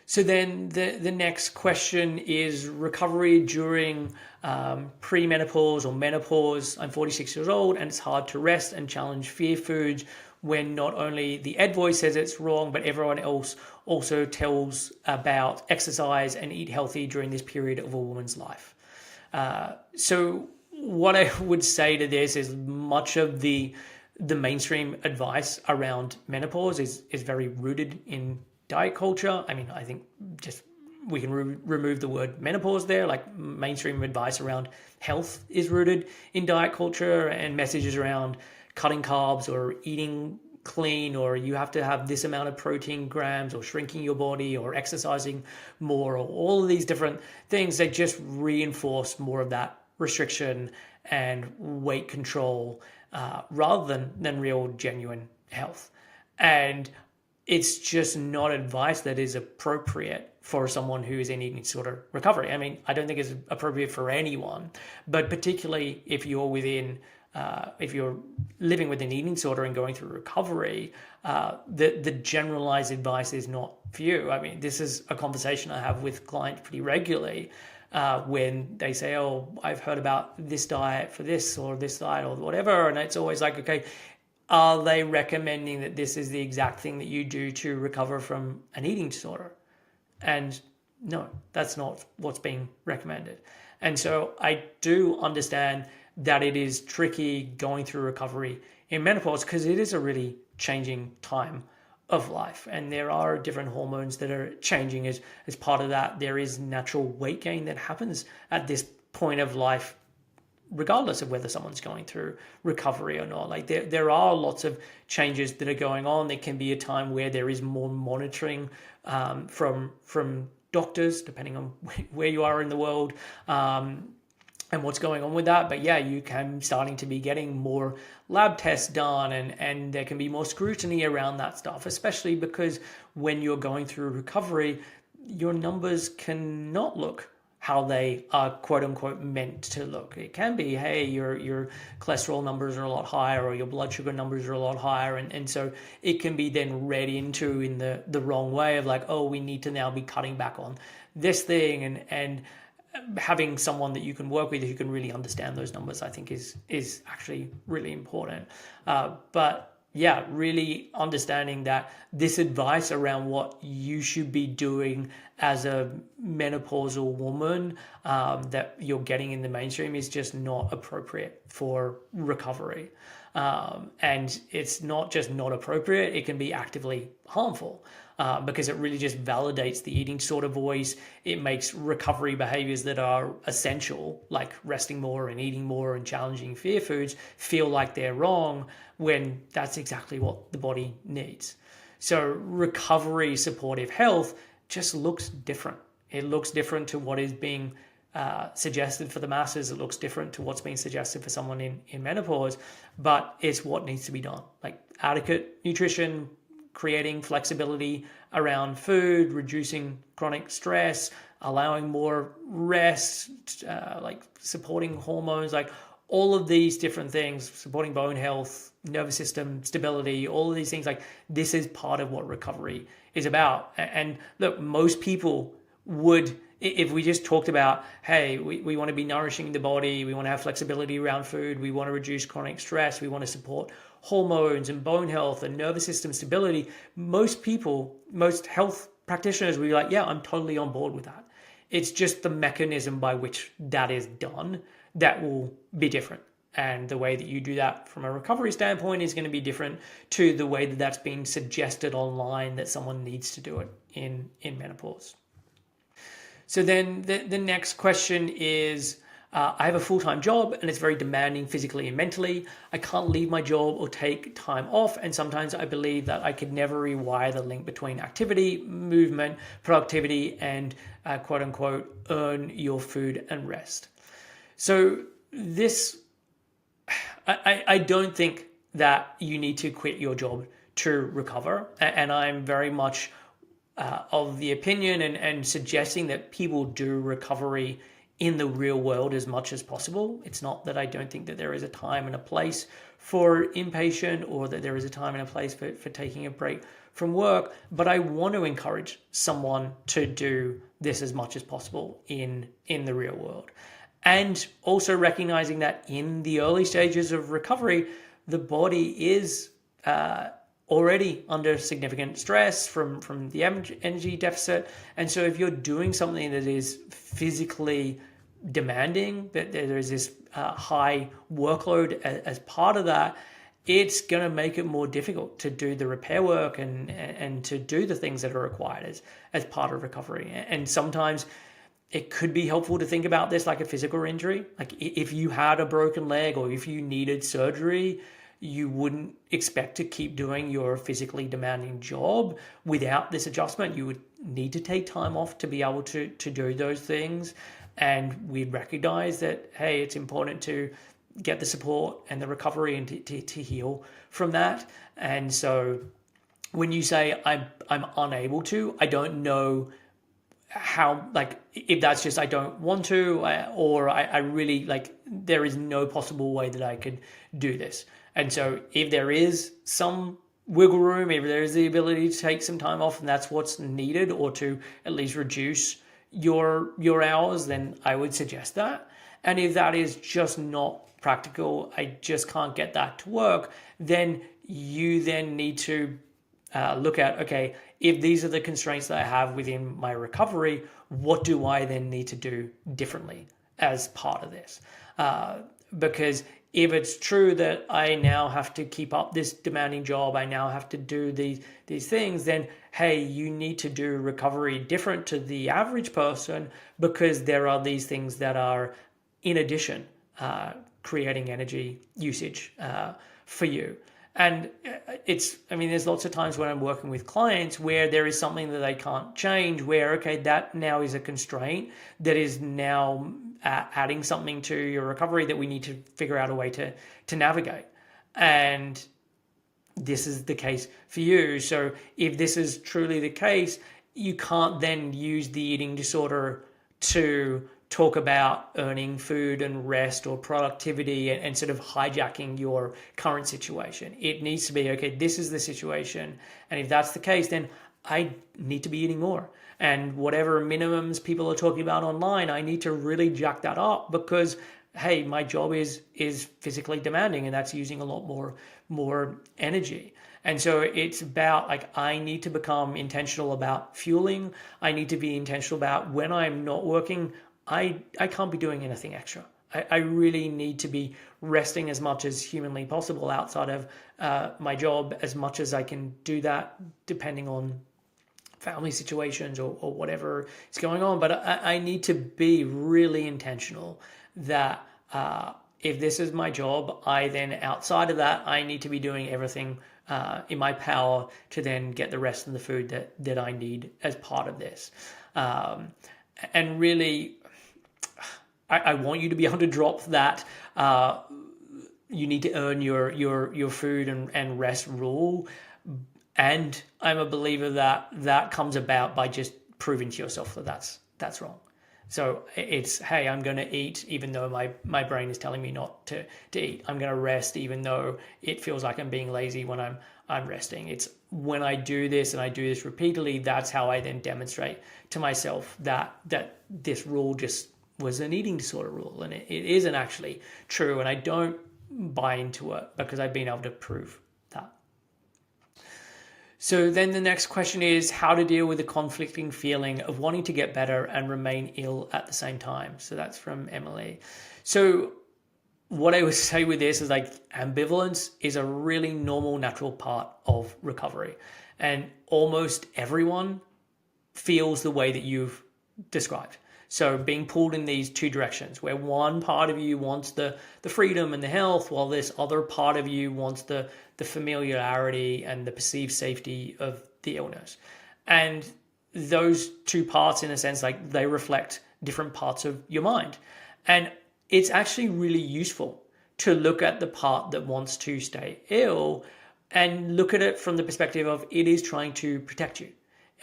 Speaker 1: So then the next question is recovery during premenopause or menopause. I'm 46 years old and it's hard to rest and challenge fear foods when not only the ed voice says it's wrong, but everyone else also tells about exercise and eat healthy during this period of a woman's life. So what I would say to this is much of the mainstream advice around menopause is very rooted in diet culture. I mean, I think just we can remove the word menopause there. Like mainstream advice around health is rooted in diet culture and messages around cutting carbs or eating clean, or you have to have this amount of protein grams, or shrinking your body, or exercising more, or all of these different things that just reinforce more of that restriction and weight control rather than real genuine health. And it's just not advice that is appropriate for someone who is in eating disorder recovery. I mean, I don't think it's appropriate for anyone, but particularly if you're if you're living with an eating disorder and going through recovery, the generalized advice is not for you. I mean, this is a conversation I have with clients pretty regularly when they say, oh, I've heard about this diet for this or this diet or whatever. And it's always like, okay, are they recommending that this is the exact thing that you do to recover from an eating disorder? And no, that's not what's being recommended. And so I do understand that it is tricky going through recovery in menopause because it is a really changing time of life. And there are different hormones that are changing as part of that. There is natural weight gain that happens at this point of life, regardless of whether someone's going through recovery or not. Like there are lots of changes that are going on. There can be a time where there is more monitoring from doctors, depending on where you are in the world, and what's going on with that. But yeah, you can starting to be getting more lab tests done, and there can be more scrutiny around that stuff, especially because when you're going through recovery, your numbers cannot look how they are quote unquote meant to look. It can be, hey, your cholesterol numbers are a lot higher, or your blood sugar numbers are a lot higher. And so it can be then read into in the wrong way of like, oh, we need to now be cutting back on this thing, and having someone that you can work with who can really understand those numbers, I think is actually really important. But yeah, really understanding that this advice around what you should be doing as a menopausal woman that you're getting in the mainstream is just not appropriate for recovery. And it's not just not appropriate, it can be actively harmful. Because it really just validates the eating disorder voice. It makes recovery behaviors that are essential, like resting more and eating more and challenging fear foods, feel like they're wrong when that's exactly what the body needs. So recovery supportive health just looks different. It looks different to what is being suggested for the masses. It looks different to what's being suggested for someone in menopause, but it's what needs to be done. Like adequate nutrition, creating flexibility around food, reducing chronic stress, allowing more rest, like supporting hormones, like all of these different things, supporting bone health, nervous system stability, all of these things, like this is part of what recovery is about. And look, most people if we just talked about, hey, we want to be nourishing the body, we want to have flexibility around food, we want to reduce chronic stress, we want to support hormones and bone health and nervous system stability, most health practitioners will be like, yeah, I'm totally on board with that. It's just the mechanism by which that is done that will be different. And the way that you do that from a recovery standpoint is going to be different to the way that that's been suggested online that someone needs to do it in menopause. So then the next question is, I have a full-time job and it's very demanding physically and mentally. I can't leave my job or take time off. And sometimes I believe that I could never rewire the link between activity, movement, productivity, and quote unquote, earn your food and rest. So this, I don't think that you need to quit your job to recover. And I'm very much of the opinion and suggesting that people do recovery in the real world as much as possible. It's not that I don't think that there is a time and a place for inpatient or that there is a time and a place for taking a break from work, but I want to encourage someone to do this as much as possible in the real world. And also recognizing that in the early stages of recovery, the body is already under significant stress from the energy deficit. And so if you're doing something that is physically demanding, that there is this high workload as part of that, it's going to make it more difficult to do the repair work and to do the things that are required as part of recovery. And sometimes it could be helpful to think about this like a physical injury. Like if you had a broken leg or if you needed surgery, you wouldn't expect to keep doing your physically demanding job without this adjustment. You would need to take time off to be able to do those things. And we'd recognize that, hey, it's important to get the support and the recovery and to heal from that. And so when you say I'm unable to, I don't know how, like, if that's just I don't want to, or I really, like, there is no possible way that I could do this. And so if there is some wiggle room, if there is the ability to take some time off and that's what's needed, or to at least reduce your hours, then I would suggest that. And if that is just not practical, I just can't get that to work, then you then need to look at, okay, if these are the constraints that I have within my recovery, what do I then need to do differently as part of this? Because if it's true that I now have to keep up this demanding job, I now have to do these things, then, hey, you need to do recovery different to the average person, because there are these things that are in addition creating energy usage for you. And there's lots of times when I'm working with clients where there is something that they can't change, where, okay, that now is a constraint that is now adding something to your recovery that we need to figure out a way to navigate. And this is the case for you. So if this is truly the case, you can't then use the eating disorder to talk about earning food and rest or productivity and sort of hijacking your current situation. It needs to be, okay, this is the situation. And if that's the case, then I need to be eating more. And whatever minimums people are talking about online, I need to really jack that up, because, hey, my job is physically demanding and that's using a lot more energy. And so it's about, like, I need to become intentional about fueling. I need to be intentional about when I'm not working, I can't be doing anything extra. I really need to be resting as much as humanly possible outside of my job, as much as I can do that, depending on family situations or whatever is going on. But I need to be really intentional that if this is my job, I then, outside of that, I need to be doing everything in my power to then get the rest of the food that I need as part of this. And really, I want you to be able to drop that you need to earn your food and rest rule. And I'm a believer that comes about by just proving to yourself that that's wrong. So it's, hey, I'm going to eat even though my brain is telling me not to eat. I'm going to rest even though it feels like I'm being lazy when I'm resting. It's, when I do this and I do this repeatedly, that's how I then demonstrate to myself that this rule just was an eating disorder rule, and it isn't actually true, and I don't buy into it because I've been able to prove that. So then the next question is how to deal with the conflicting feeling of wanting to get better and remain ill at the same time. So that's from Emily. So what I would say with this is like ambivalence is a really normal, natural part of recovery. And almost everyone feels the way that you've described. So being pulled in these two directions, where one part of you wants the freedom and the health, while this other part of you wants the familiarity and the perceived safety of the illness. And those two parts, in a sense, like they reflect different parts of your mind. And it's actually really useful to look at the part that wants to stay ill and look at it from the perspective of it is trying to protect you.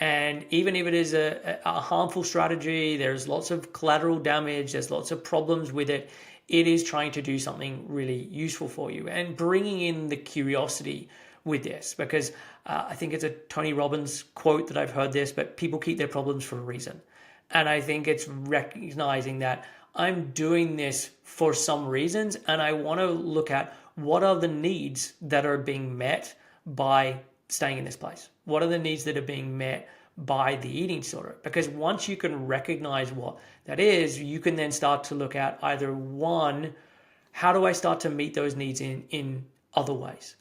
Speaker 1: And even if it is a harmful strategy, there's lots of collateral damage, there's lots of problems with it, it is trying to do something really useful for you. And bringing in the curiosity with this, because I think it's a Tony Robbins quote that I've heard this, but people keep their problems for a reason. And I think it's recognizing that I'm doing this for some reasons, and I want to look at what are the needs that are being met by staying in this place. What are the needs that are being met by the eating disorder? Because once you can recognize what that is, you can then start to look at either one, how do I start to meet those needs in other ways?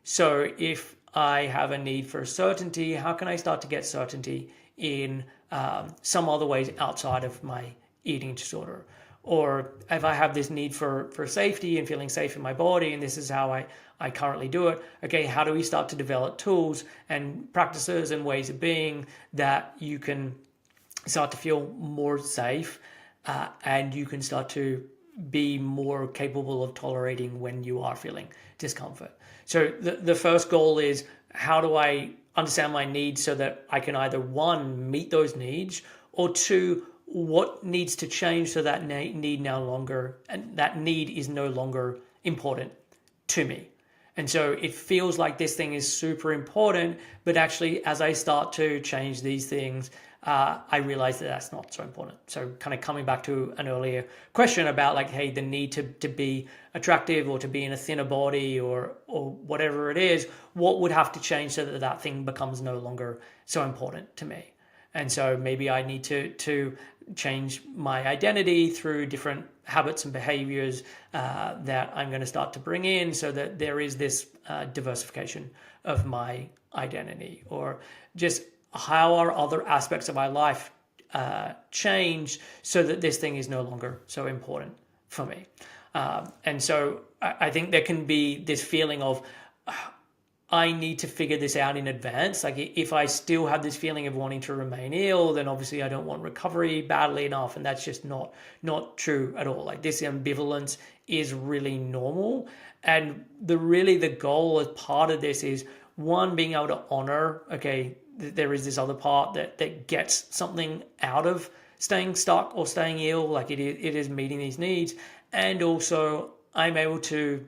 Speaker 1: So if I have a need for certainty, how can I start to get certainty in some other ways outside of my eating disorder? Or if I have this need for safety and feeling safe in my body, and this is how I currently do it, okay, how do we start to develop tools and practices and ways of being that you can start to feel more safe and you can start to be more capable of tolerating when you are feeling discomfort. So the first goal is, how do I understand my needs so that I can either one, meet those needs, or two, what needs to change so that need that need is no longer important to me. And so it feels like this thing is super important, but actually as I start to change these things, I realize that that's not so important. So kind of coming back to an earlier question about like, hey, the need to be attractive or to be in a thinner body or whatever it is, what would have to change so that that thing becomes no longer so important to me? And so maybe I need to change my identity through different habits and behaviors that I'm going to start to bring in so that there is this diversification of my identity, or just how are other aspects of my life change so that this thing is no longer so important for me. And so I think there can be this feeling of I need to figure this out in advance. Like if I still have this feeling of wanting to remain ill, then obviously I don't want recovery badly enough. And that's just not true at all. Like this ambivalence is really normal. And the goal as part of this is one, being able to honor, okay, there is this other part that gets something out of staying stuck or staying ill. Like it is meeting these needs. And also I'm able to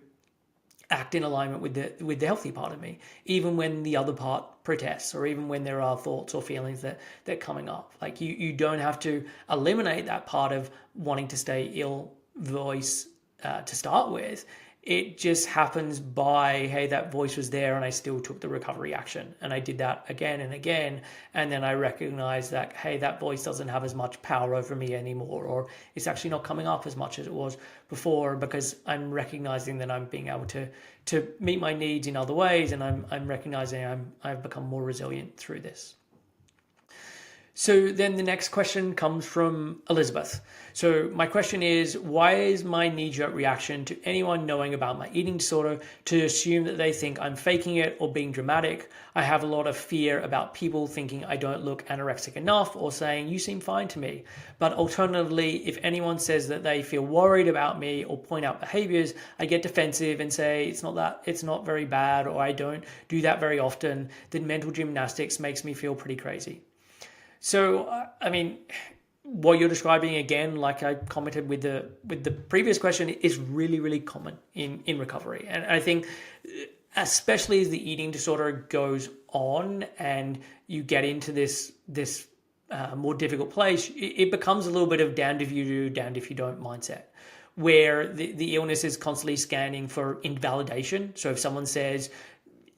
Speaker 1: act in alignment with the healthy part of me, even when the other part protests, or even when there are thoughts or feelings that are coming up. Like you don't have to eliminate that part of wanting to stay ill voice to start with. It just happens by, hey, that voice was there and I still took the recovery action. And I did that again and again. And then I recognized that, hey, that voice doesn't have as much power over me anymore, or it's actually not coming up as much as it was before, because I'm recognizing that I'm being able to meet my needs in other ways. And I'm recognizing I've become more resilient through this. So then the next question comes from Elizabeth. So my question is, why is my knee-jerk reaction to anyone knowing about my eating disorder to assume that they think I'm faking it or being dramatic? I have a lot of fear about people thinking I don't look anorexic enough, or saying you seem fine to me. But alternatively, if anyone says that they feel worried about me or point out behaviors, I get defensive and say it's not very bad, or I don't do that very often. Then mental gymnastics makes me feel pretty crazy. So, I mean, what you're describing, again, like I commented with the previous question, is really, really common in recovery. And I think especially as the eating disorder goes on and you get into this more difficult place, it becomes a little bit of damned if you do, damned if you don't mindset, where the illness is constantly scanning for invalidation. So if someone says,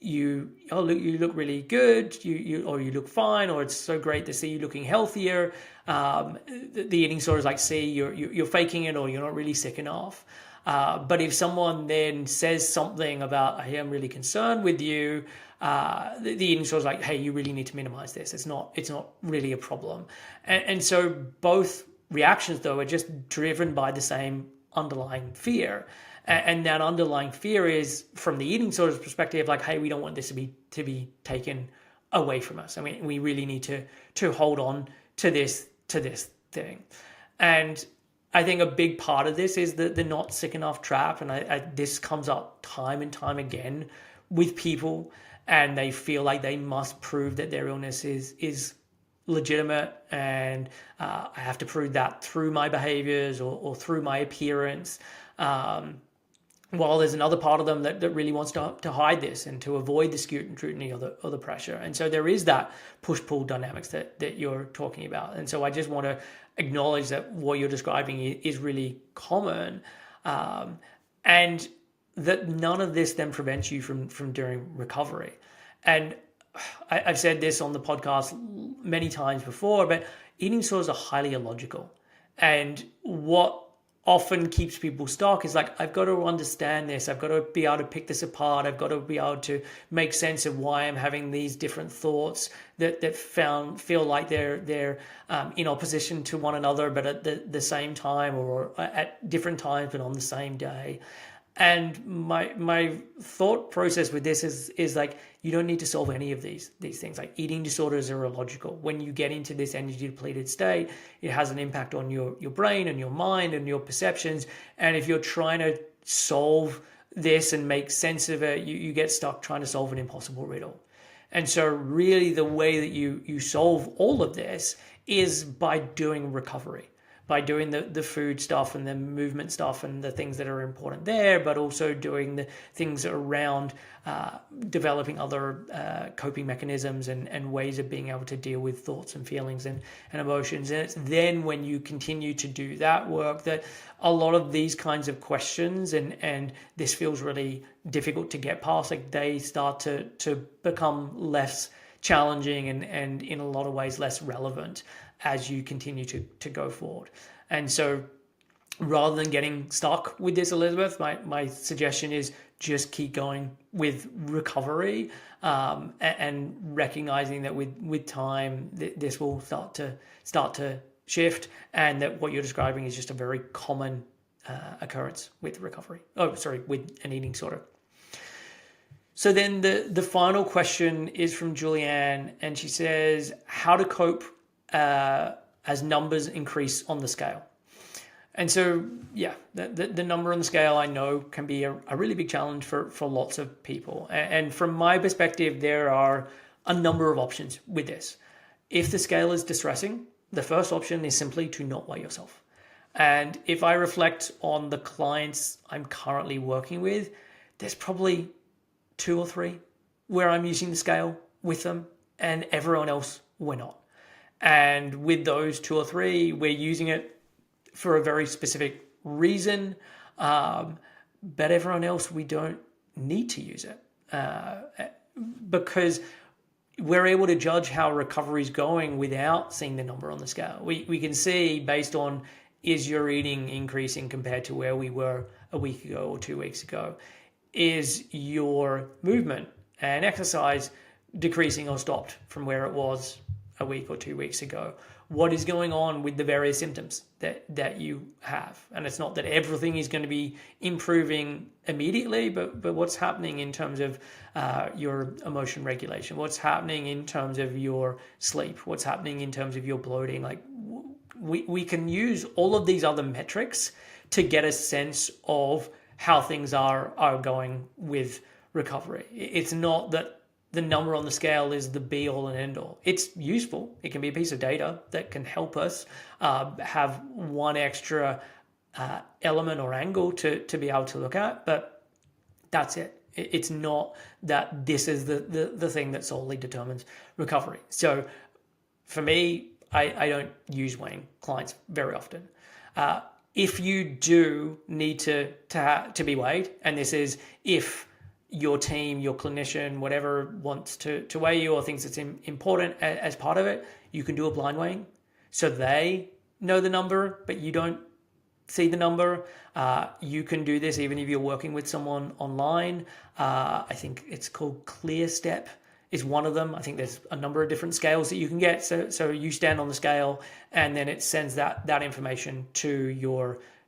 Speaker 1: you look really good, you look fine, or it's so great to see you looking healthier, the eating disorder is like, see, you're faking it, or you're not really sick enough. But if someone then says something about, hey, I'm really concerned with you, the eating disorder is like, hey, you really need to minimize this. It's not really a problem. And so both reactions, though, are just driven by the same underlying fear. And that underlying fear is, from the eating disorder's perspective, like, hey, we don't want this to be taken away from us. I mean, we really need to hold on to this thing. And I think a big part of this is the not sick enough trap. And this comes up time and time again with people, and they feel like they must prove that their illness is legitimate, and I have to prove that through my behaviors or through my appearance. While there's another part of them that really wants to hide this and to avoid the scrutiny or the pressure. And so there is that push-pull dynamics that you're talking about. And so I just want to acknowledge that what you're describing is really common, and that none of this then prevents you from doing recovery. And I've said this on the podcast many times before, but eating disorders are highly illogical. And what often keeps people stuck is like, I've got to understand this. I've got to be able to pick this apart. I've got to be able to make sense of why I'm having these different thoughts that feel like they're in opposition to one another, but at the same time, or at different times, but on the same day. And my thought process with this is like, you don't need to solve any of these things. Like, eating disorders are illogical. When you get into this energy depleted state, it has an impact on your brain and your mind and your perceptions. And if you're trying to solve this and make sense of it, you get stuck trying to solve an impossible riddle. And so really the way that you solve all of this is by doing recovery, by doing the food stuff and the movement stuff and the things that are important there, but also doing the things around developing other coping mechanisms and ways of being able to deal with thoughts and feelings and emotions. And it's then when you continue to do that work that a lot of these kinds of questions and this feels really difficult to get past, like, they start to become less challenging and in a lot of ways less relevant as you continue to go forward. And so rather than getting stuck with this, Elizabeth, my suggestion is just keep going with recovery, and recognizing that with time this will start to shift, and that what you're describing is just a very common occurrence with with an eating disorder. So then the final question is from Julianne, and she says, how to cope as numbers increase on the scale. And so, yeah, the number on the scale, I know, can be a really big challenge for lots of people. And from my perspective, there are a number of options with this. If the scale is distressing, the first option is simply to not weigh yourself. And if I reflect on the clients I'm currently working with, there's probably 2 or 3 where I'm using the scale with them, and everyone else we're not. And with those 2 or 3, we're using it for a very specific reason, but everyone else, we don't need to use it, because we're able to judge how recovery is going without seeing the number on the scale. We can see, based on, is your eating increasing compared to where we were a week ago or 2 weeks ago? Is your movement and exercise decreasing or stopped from where it was a week or 2 weeks ago? What is going on with the various symptoms that you have? And it's not that everything is going to be improving immediately, but what's happening in terms of your emotion regulation? What's happening in terms of your sleep? What's happening in terms of your bloating? Like, we can use all of these other metrics to get a sense of how things are going with recovery. It's not that the number on the scale is the be all and end all. It's useful. It can be a piece of data that can help us have one extra element or angle to be able to look at, but that's it. It's not that this is the thing that solely determines recovery. So for me, I don't use weighing clients very often. If you do need to be weighed, and this is if your team, your clinician, whatever wants to weigh you or thinks it's important as part of it, you can do a blind weighing. So they know the number, but you don't see the number. You can do this even if you're working with someone online. I think it's called ClearStep is one of them. I think there's a number of different scales that you can get. So you stand on the scale and then it sends that information to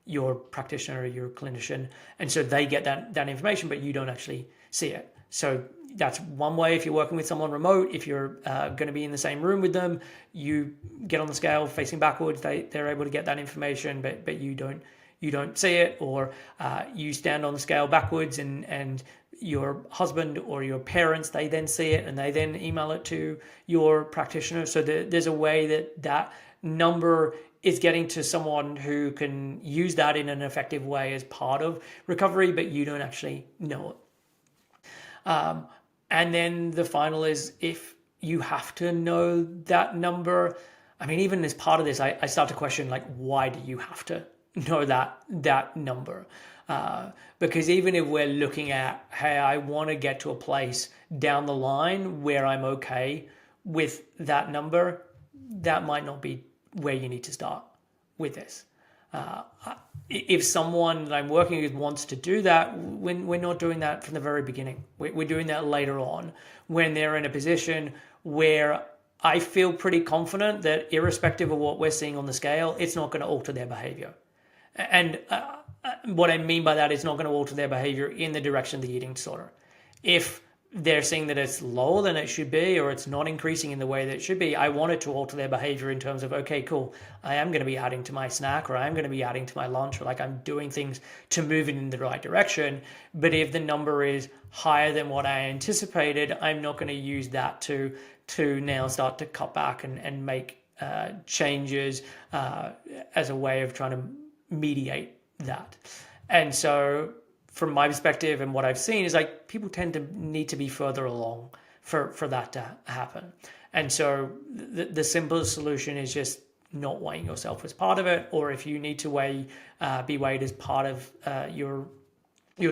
Speaker 1: your practitioner or your clinician. And so they get that information, but you don't actually see it. So that's one way. If you're working with someone remote, if you're going to be in the same room with them, you get on the scale facing backwards. They're able to get that information, but you don't see it. Or you stand on the scale backwards and your husband or your parents, they then see it and they then email it to your practitioner. So there's a way that number is getting to someone who can use that in an effective way as part of recovery, but you don't actually know it. And then the final is if you have to know that number. I mean, even as part of this, I start to question, like, why do you have to know that number? Because even if we're looking at, hey, I want to get to a place down the line where I'm okay with that number, that might not be where you need to start with this. If someone that I'm working with wants to do that, we're not doing that from the very beginning. We're doing that later on when they're in a position where I feel pretty confident that irrespective of what we're seeing on the scale, it's not going to alter their behavior. And what I mean by that is not going to alter their behavior in the direction of the eating disorder. If they're seeing that it's lower than it should be or it's not increasing in the way that it should be, I want it to alter their behavior in terms of, okay, cool, I am going to be adding to my snack or I'm going to be adding to my lunch, or like I'm doing things to move it in the right direction. But if the number is higher than what I anticipated, I'm not going to use that to now start to cut back and make changes as a way of trying to mediate that. And so from my perspective and what I've seen is like people tend to need to be further along for that to happen. And so the simplest solution is just not weighing yourself as part of it, or if you need to be weighed as part of your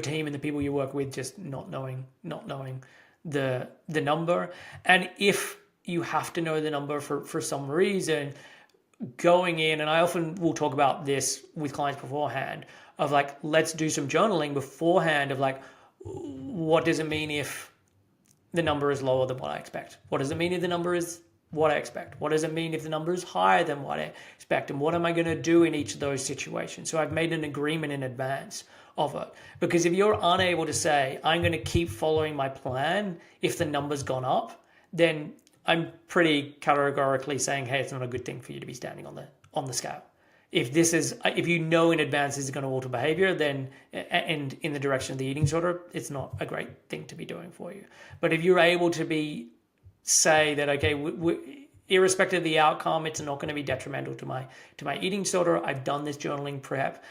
Speaker 1: team and the people you work with, just not knowing the number. And if you have to know the number for some reason, going in, and I often will talk about this with clients beforehand, of like, let's do some journaling beforehand of like, what does it mean if the number is lower than what I expect? What does it mean if the number is what I expect? What does it mean if the number is higher than what I expect? And what am I going to do in each of those situations? So I've made an agreement in advance of it. Because if you're unable to say, I'm going to keep following my plan if the number's gone up, then I'm pretty categorically saying, hey, it's not a good thing for you to be standing on the scale. If you know in advance this is going to alter behavior, then and in the direction of the eating disorder, it's not a great thing to be doing for you. But if you're able to say that, okay, irrespective of the outcome, it's not going to be detrimental to my eating disorder. I've done this journaling prep.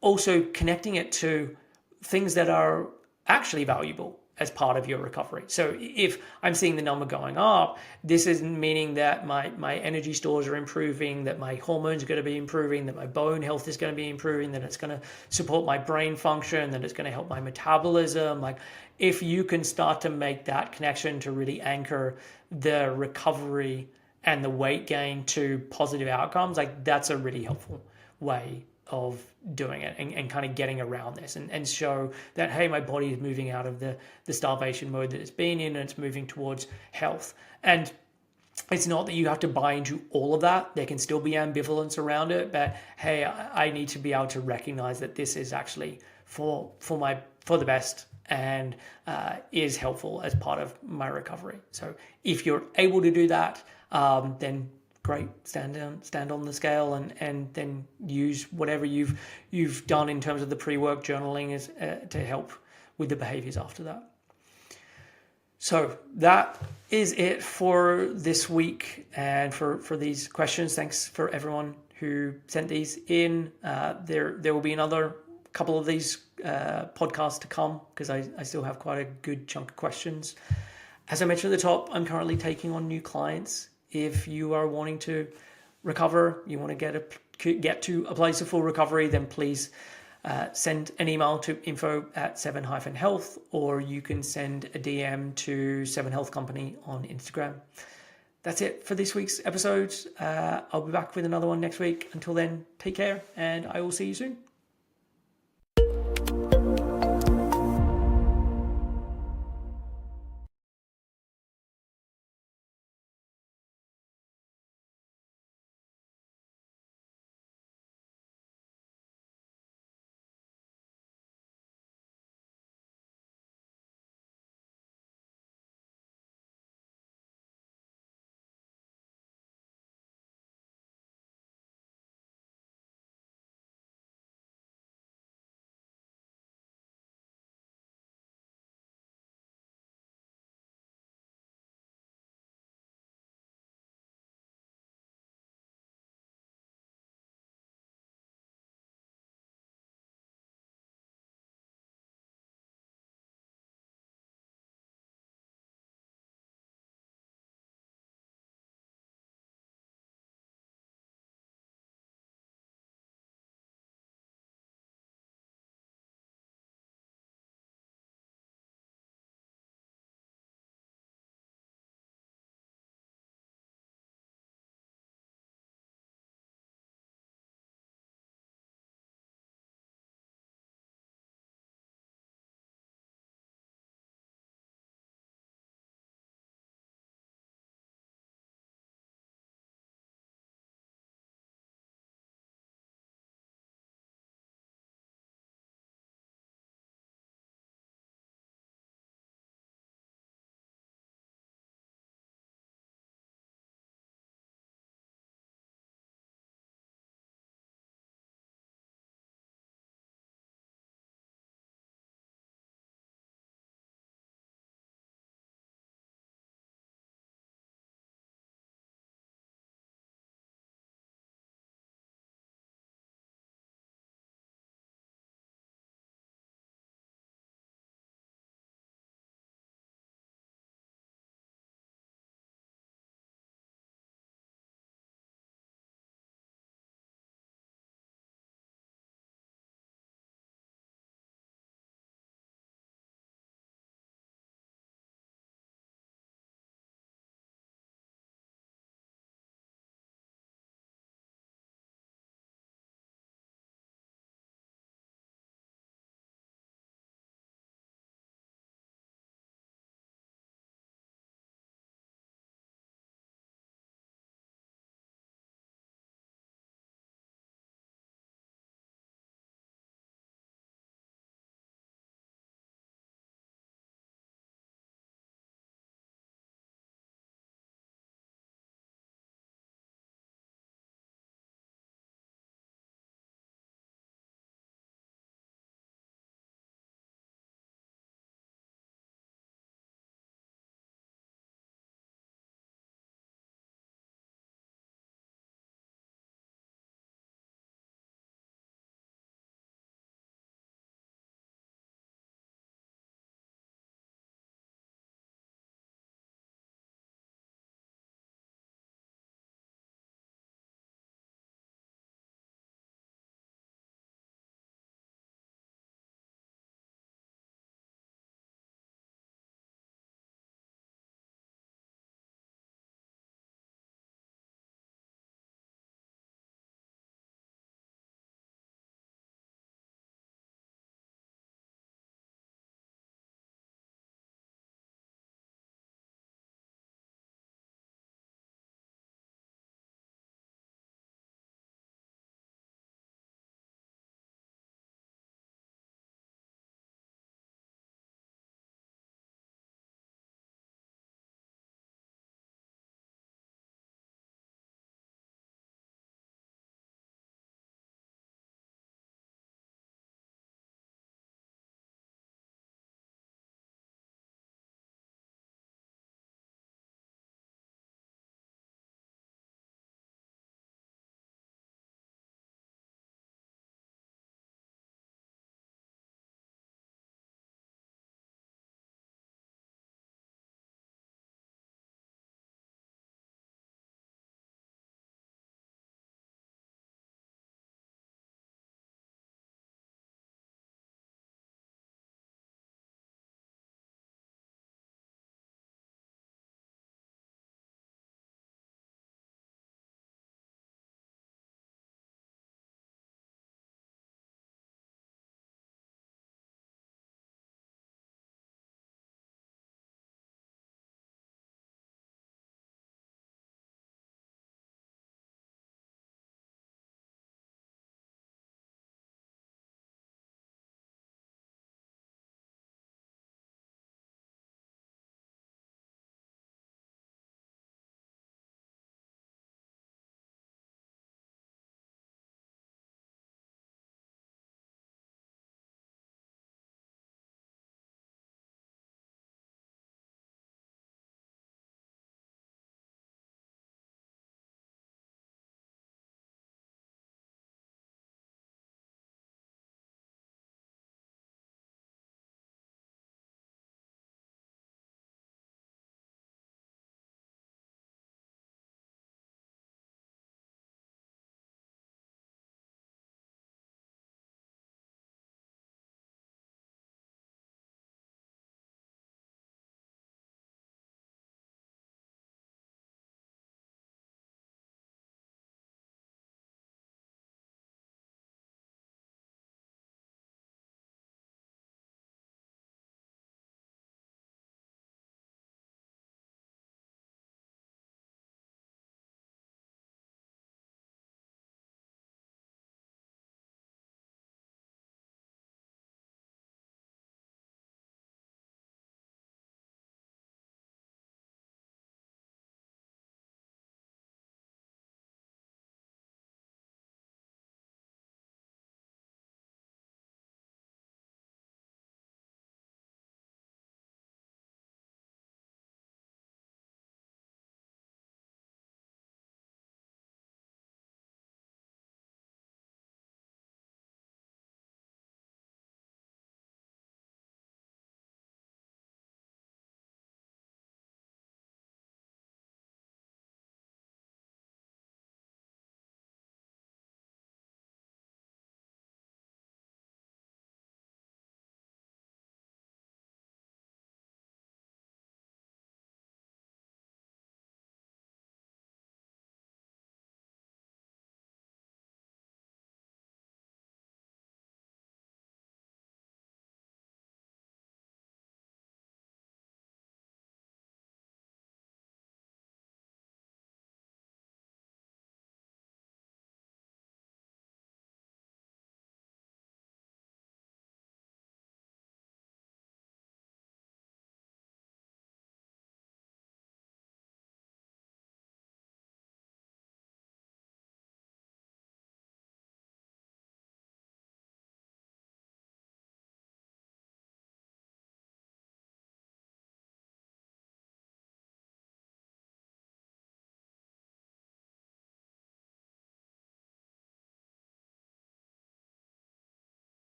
Speaker 1: Also connecting it to things that are actually valuable as part of your recovery. So if I'm seeing the number going up, this is meaning that my energy stores are improving, that my hormones are going to be improving, that my bone health is going to be improving, that it's going to support my brain function, that it's going to help my metabolism. Like if you can start to make that connection to really anchor the recovery and the weight gain to positive outcomes, like that's a really helpful way of doing it and kind of getting around this and show that, hey, my body is moving out of the starvation mode that it's been in and it's moving towards health. And it's not that you have to buy into all of that. There can still be ambivalence around it, but hey, I need to be able to recognize that this is actually for the best and is helpful as part of my recovery. So if you're able to do that, then great, stand on the scale and then use whatever you've done in terms of the pre-work journaling to help with the behaviors after that. So that is it for this week and for these questions. Thanks for everyone who sent these in. There will be another couple of these podcasts to come, because I still have quite a good chunk of questions. As I mentioned at the top, I'm currently taking on new clients. If you are wanting to recover, you want to get to a place of full recovery, then please send an email to info@7-health, or you can send a DM to 7-Health Company on Instagram. That's it for this week's episode. I'll be back with another one next week. Until then, take care, and I will see you soon.